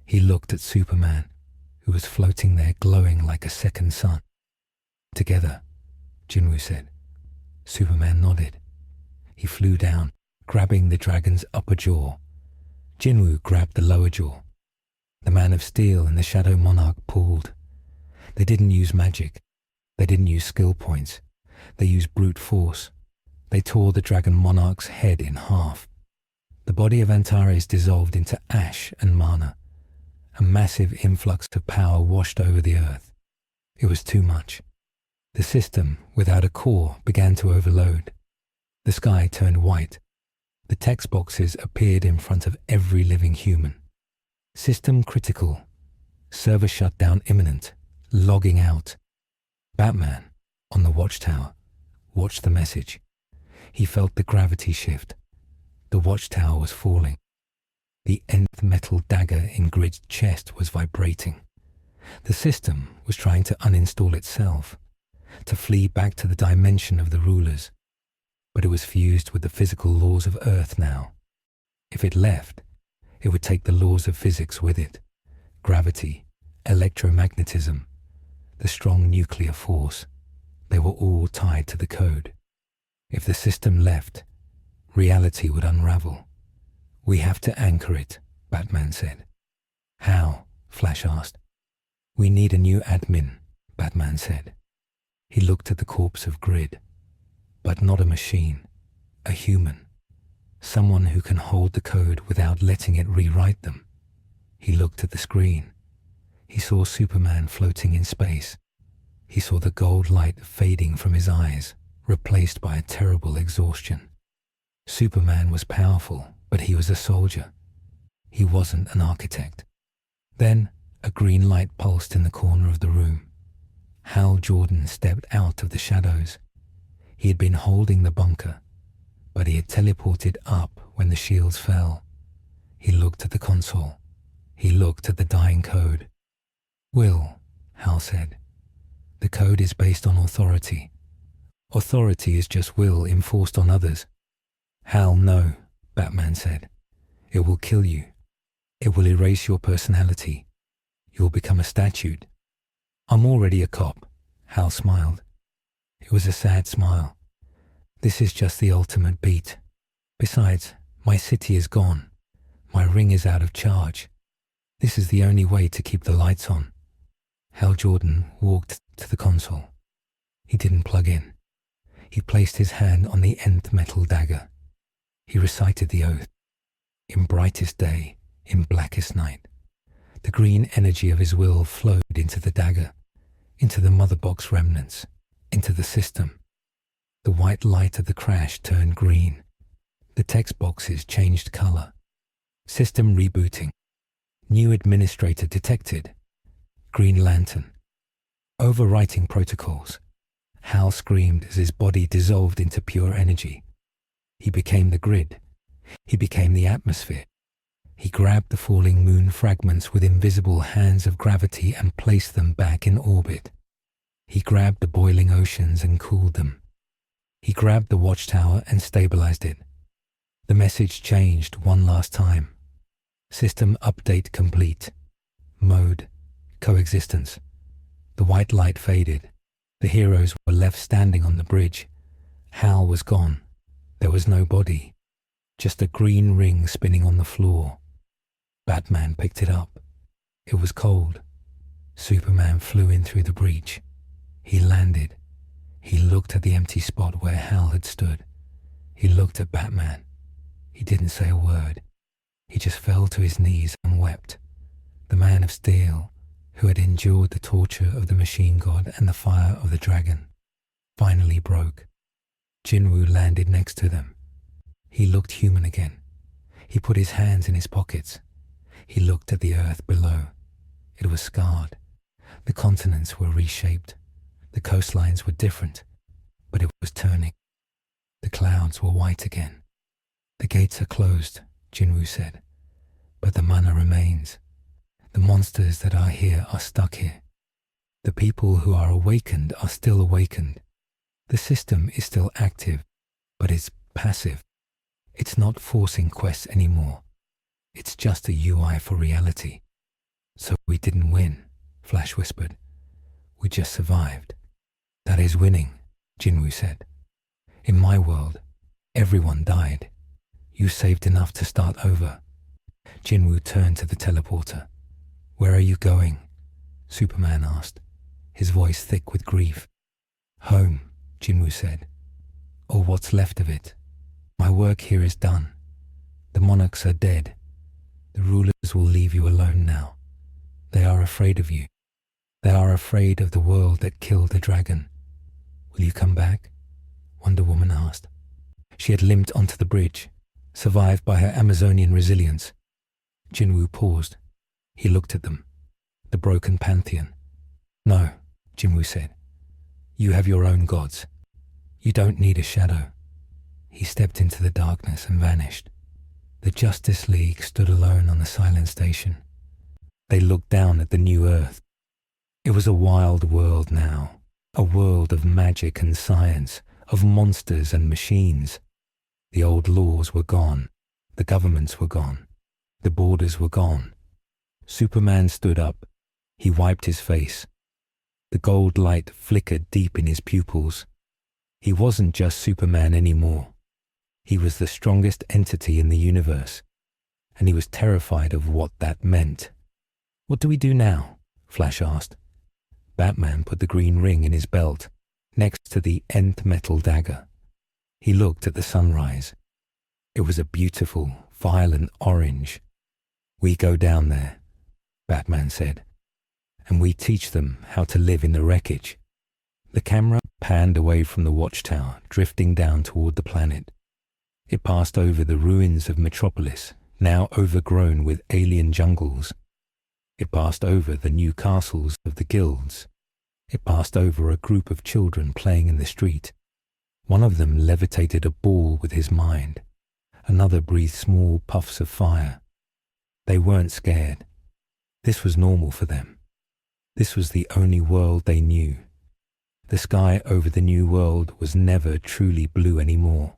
He looked at Superman, who was floating there glowing like a second sun. "Together," Jinwoo said. Superman nodded. He flew down, grabbing the dragon's upper jaw. Jinwoo grabbed the lower jaw. The Man of Steel and the Shadow Monarch pulled. They didn't use magic. They didn't use skill points. They used brute force. They tore the Dragon Monarch's head in half. The body of Antares dissolved into ash and mana. A massive influx of power washed over the earth. It was too much. The system, without a core, began to overload. The sky turned white. The text boxes appeared in front of every living human. System critical. Server shutdown imminent. Logging out. Batman, on the watchtower, watched the message. He felt the gravity shift. The watchtower was falling. The nth metal dagger in Grid's chest was vibrating. The system was trying to uninstall itself, to flee back to the dimension of the rulers. But it was fused with the physical laws of Earth now. If it left, it would take the laws of physics with it. Gravity, electromagnetism, the strong nuclear force. They were all tied to the code. If the system left, reality would unravel. "We have to anchor it," Batman said. "How?" Flash asked. "We need a new admin," Batman said. He looked at the corpse of Grid. But not a machine, a human. Someone who can hold the code without letting it rewrite them. He looked at the screen. He saw Superman floating in space. He saw the gold light fading from his eyes, replaced by a terrible exhaustion. Superman was powerful, but he was a soldier. He wasn't an architect. Then a green light pulsed in the corner of the room. Hal Jordan stepped out of the shadows. He had been holding the bunker, but he had teleported up when the shields fell. He looked at the console. He looked at the dying code. "Will," Hal said. "The code is based on authority. Authority is just will enforced on others." "Hal, no," Batman said. "It will kill you. It will erase your personality. You'll become a statute." "I'm already a cop," Hal smiled. It was a sad smile. "This is just the ultimate beat. Besides, my city is gone. My ring is out of charge. This is the only way to keep the lights on." Hal Jordan walked to the console. He didn't plug in. He placed his hand on the nth metal dagger. He recited the oath. In brightest day, in blackest night, the green energy of his will flowed into the dagger, into the mother box remnants, into the system. The white light of the crash turned green. The text boxes changed color. System rebooting. New administrator detected. Green Lantern. Overwriting protocols. Hal screamed as his body dissolved into pure energy. He became the grid. He became the atmosphere. He grabbed the falling moon fragments with invisible hands of gravity and placed them back in orbit. He grabbed the boiling oceans and cooled them. He grabbed the watchtower and stabilized it. The message changed one last time. System update complete. Mode, coexistence. The white light faded. The heroes were left standing on the bridge. Hal was gone. There was no body. Just a green ring spinning on the floor. Batman picked it up. It was cold. Superman flew in through the breach. He landed. He looked at the empty spot where Hal had stood. He looked at Batman. He didn't say a word. He just fell to his knees and wept. The Man of Steel, who had endured the torture of the machine god and the fire of the dragon, finally broke. Jinwoo landed next to them. He looked human again. He put his hands in his pockets. He looked at the earth below. It was scarred. The continents were reshaped. The coastlines were different. but it was turning. The clouds were white again. The gates are closed, Jinwoo said, but the mana remains. The monsters that are here are stuck here. The people who are awakened are still awakened. The system is still active, but it's passive. It's not forcing quests anymore. It's just a UI for reality. So we didn't win, Flash whispered. We just survived. That is winning, Jinwoo said. In my world, everyone died. You saved enough to start over. Jinwoo turned to the teleporter. Where are you going? Superman asked, his voice thick with grief. Home, Jinwoo said. Or what's left of it. My work here is done. The Monarchs are dead. The rulers will leave you alone now. They are afraid of you. They are afraid of the world that killed the dragon. Will you come back? Wonder Woman asked. She had limped onto the bridge, survived by her Amazonian resilience. Jinwoo paused. He looked at them. The broken pantheon. No, Jinwoo said. You have your own gods. You don't need a shadow. He stepped into the darkness and vanished. The Justice League stood alone on the silent station. They looked down at the new Earth. It was a wild world now, a world of magic and science, of monsters and machines. The old laws were gone. The governments were gone. The borders were gone. Superman stood up. He wiped his face. The gold light flickered deep in his pupils. He wasn't just Superman anymore. He was the strongest entity in the universe, and he was terrified of what that meant. What do we do now? Flash asked. Batman put the green ring in his belt, next to the nth metal dagger. He looked at the sunrise. It was a beautiful, violent orange. We go down there, Batman said, and we teach them how to live in the wreckage. The camera panned away from the watchtower, drifting down toward the planet. It passed over the ruins of Metropolis, now overgrown with alien jungles. It passed over the new castles of the guilds. It passed over a group of children playing in the street. One of them levitated a ball with his mind. Another breathed small puffs of fire. They weren't scared. This was normal for them. This was the only world they knew. The sky over the new world was never truly blue anymore.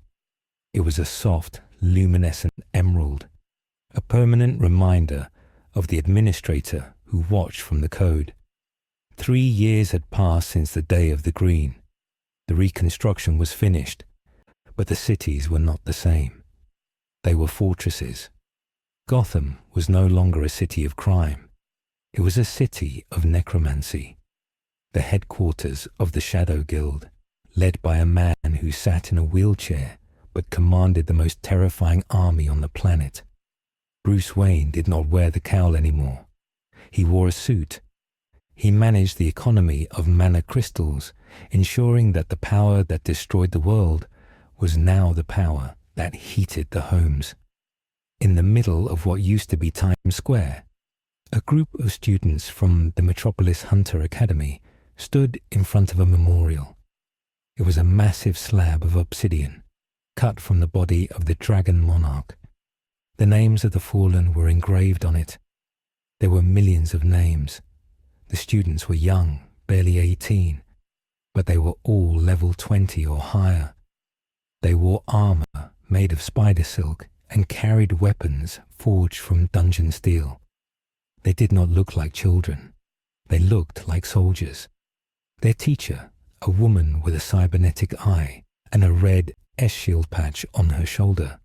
It was a soft, luminescent emerald, a permanent reminder of the administrator who watched from the code. 3 years had passed since the day of the green. The reconstruction was finished, but the cities were not the same. They were fortresses. Gotham was no longer a city of crime. It was a city of necromancy, the headquarters of the Shadow Guild, led by a man who sat in a wheelchair but commanded the most terrifying army on the planet. Bruce Wayne did not wear the cowl anymore. He wore a suit. He managed the economy of mana crystals, ensuring that the power that destroyed the world was now the power that heated the homes. In the middle of what used to be Times Square, a group of students from the Metropolis Hunter Academy stood in front of a memorial. It was a massive slab of obsidian, cut from the body of the Dragon Monarch. The names of the fallen were engraved on it. There were millions of names. The students were young, barely 18, but they were all level 20 or higher. They wore armor made of spider silk and carried weapons forged from dungeon steel. They did not look like children. They looked like soldiers. Their teacher, a woman with a cybernetic eye and a red S-shield patch on her shoulder,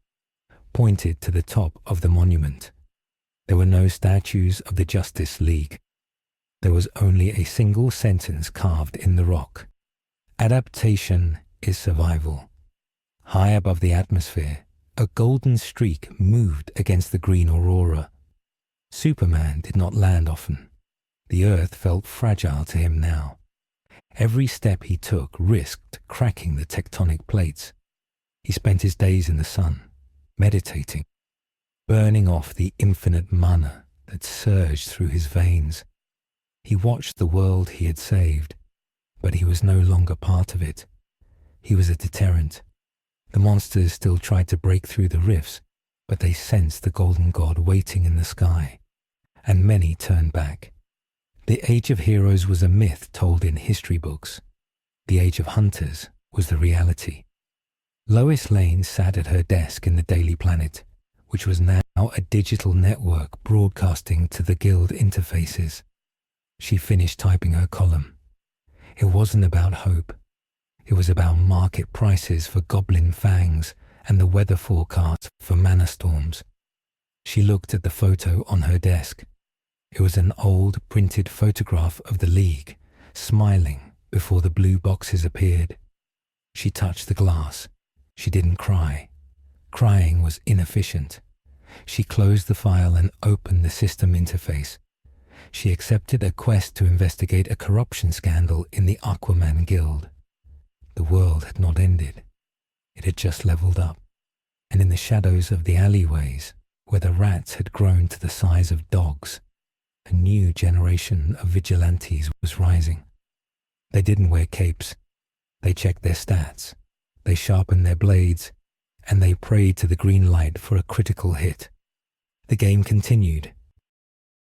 pointed to the top of the monument. There were no statues of the Justice League. There was only a single sentence carved in the rock. Adaptation is survival. High above the atmosphere, a golden streak moved against the green aurora. Superman did not land often. The earth felt fragile to him now. Every step he took risked cracking the tectonic plates. He spent his days in the sun, meditating, burning off the infinite mana that surged through his veins. He watched the world he had saved, but he was no longer part of it. He was a deterrent. The monsters still tried to break through the rifts, but they sensed the golden god waiting in the sky, and many turned back. The Age of Heroes was a myth told in history books. The Age of Hunters was the reality. Lois Lane sat at her desk in the Daily Planet, which was now a digital network broadcasting to the guild interfaces. She finished typing her column. It wasn't about hope. It was about market prices for goblin fangs and the weather forecast for mana storms. She looked at the photo on her desk. It was an old printed photograph of the League, smiling before the blue boxes appeared. She touched the glass. She didn't cry. Crying was inefficient. She closed the file and opened the system interface. She accepted a quest to investigate a corruption scandal in the Aquaman Guild. The world had not ended. It had just leveled up. And in the shadows of the alleyways, where the rats had grown to the size of dogs, a new generation of vigilantes was rising. They didn't wear capes. They checked their stats. They sharpened their blades, and they prayed to the green light for a critical hit. The game continued,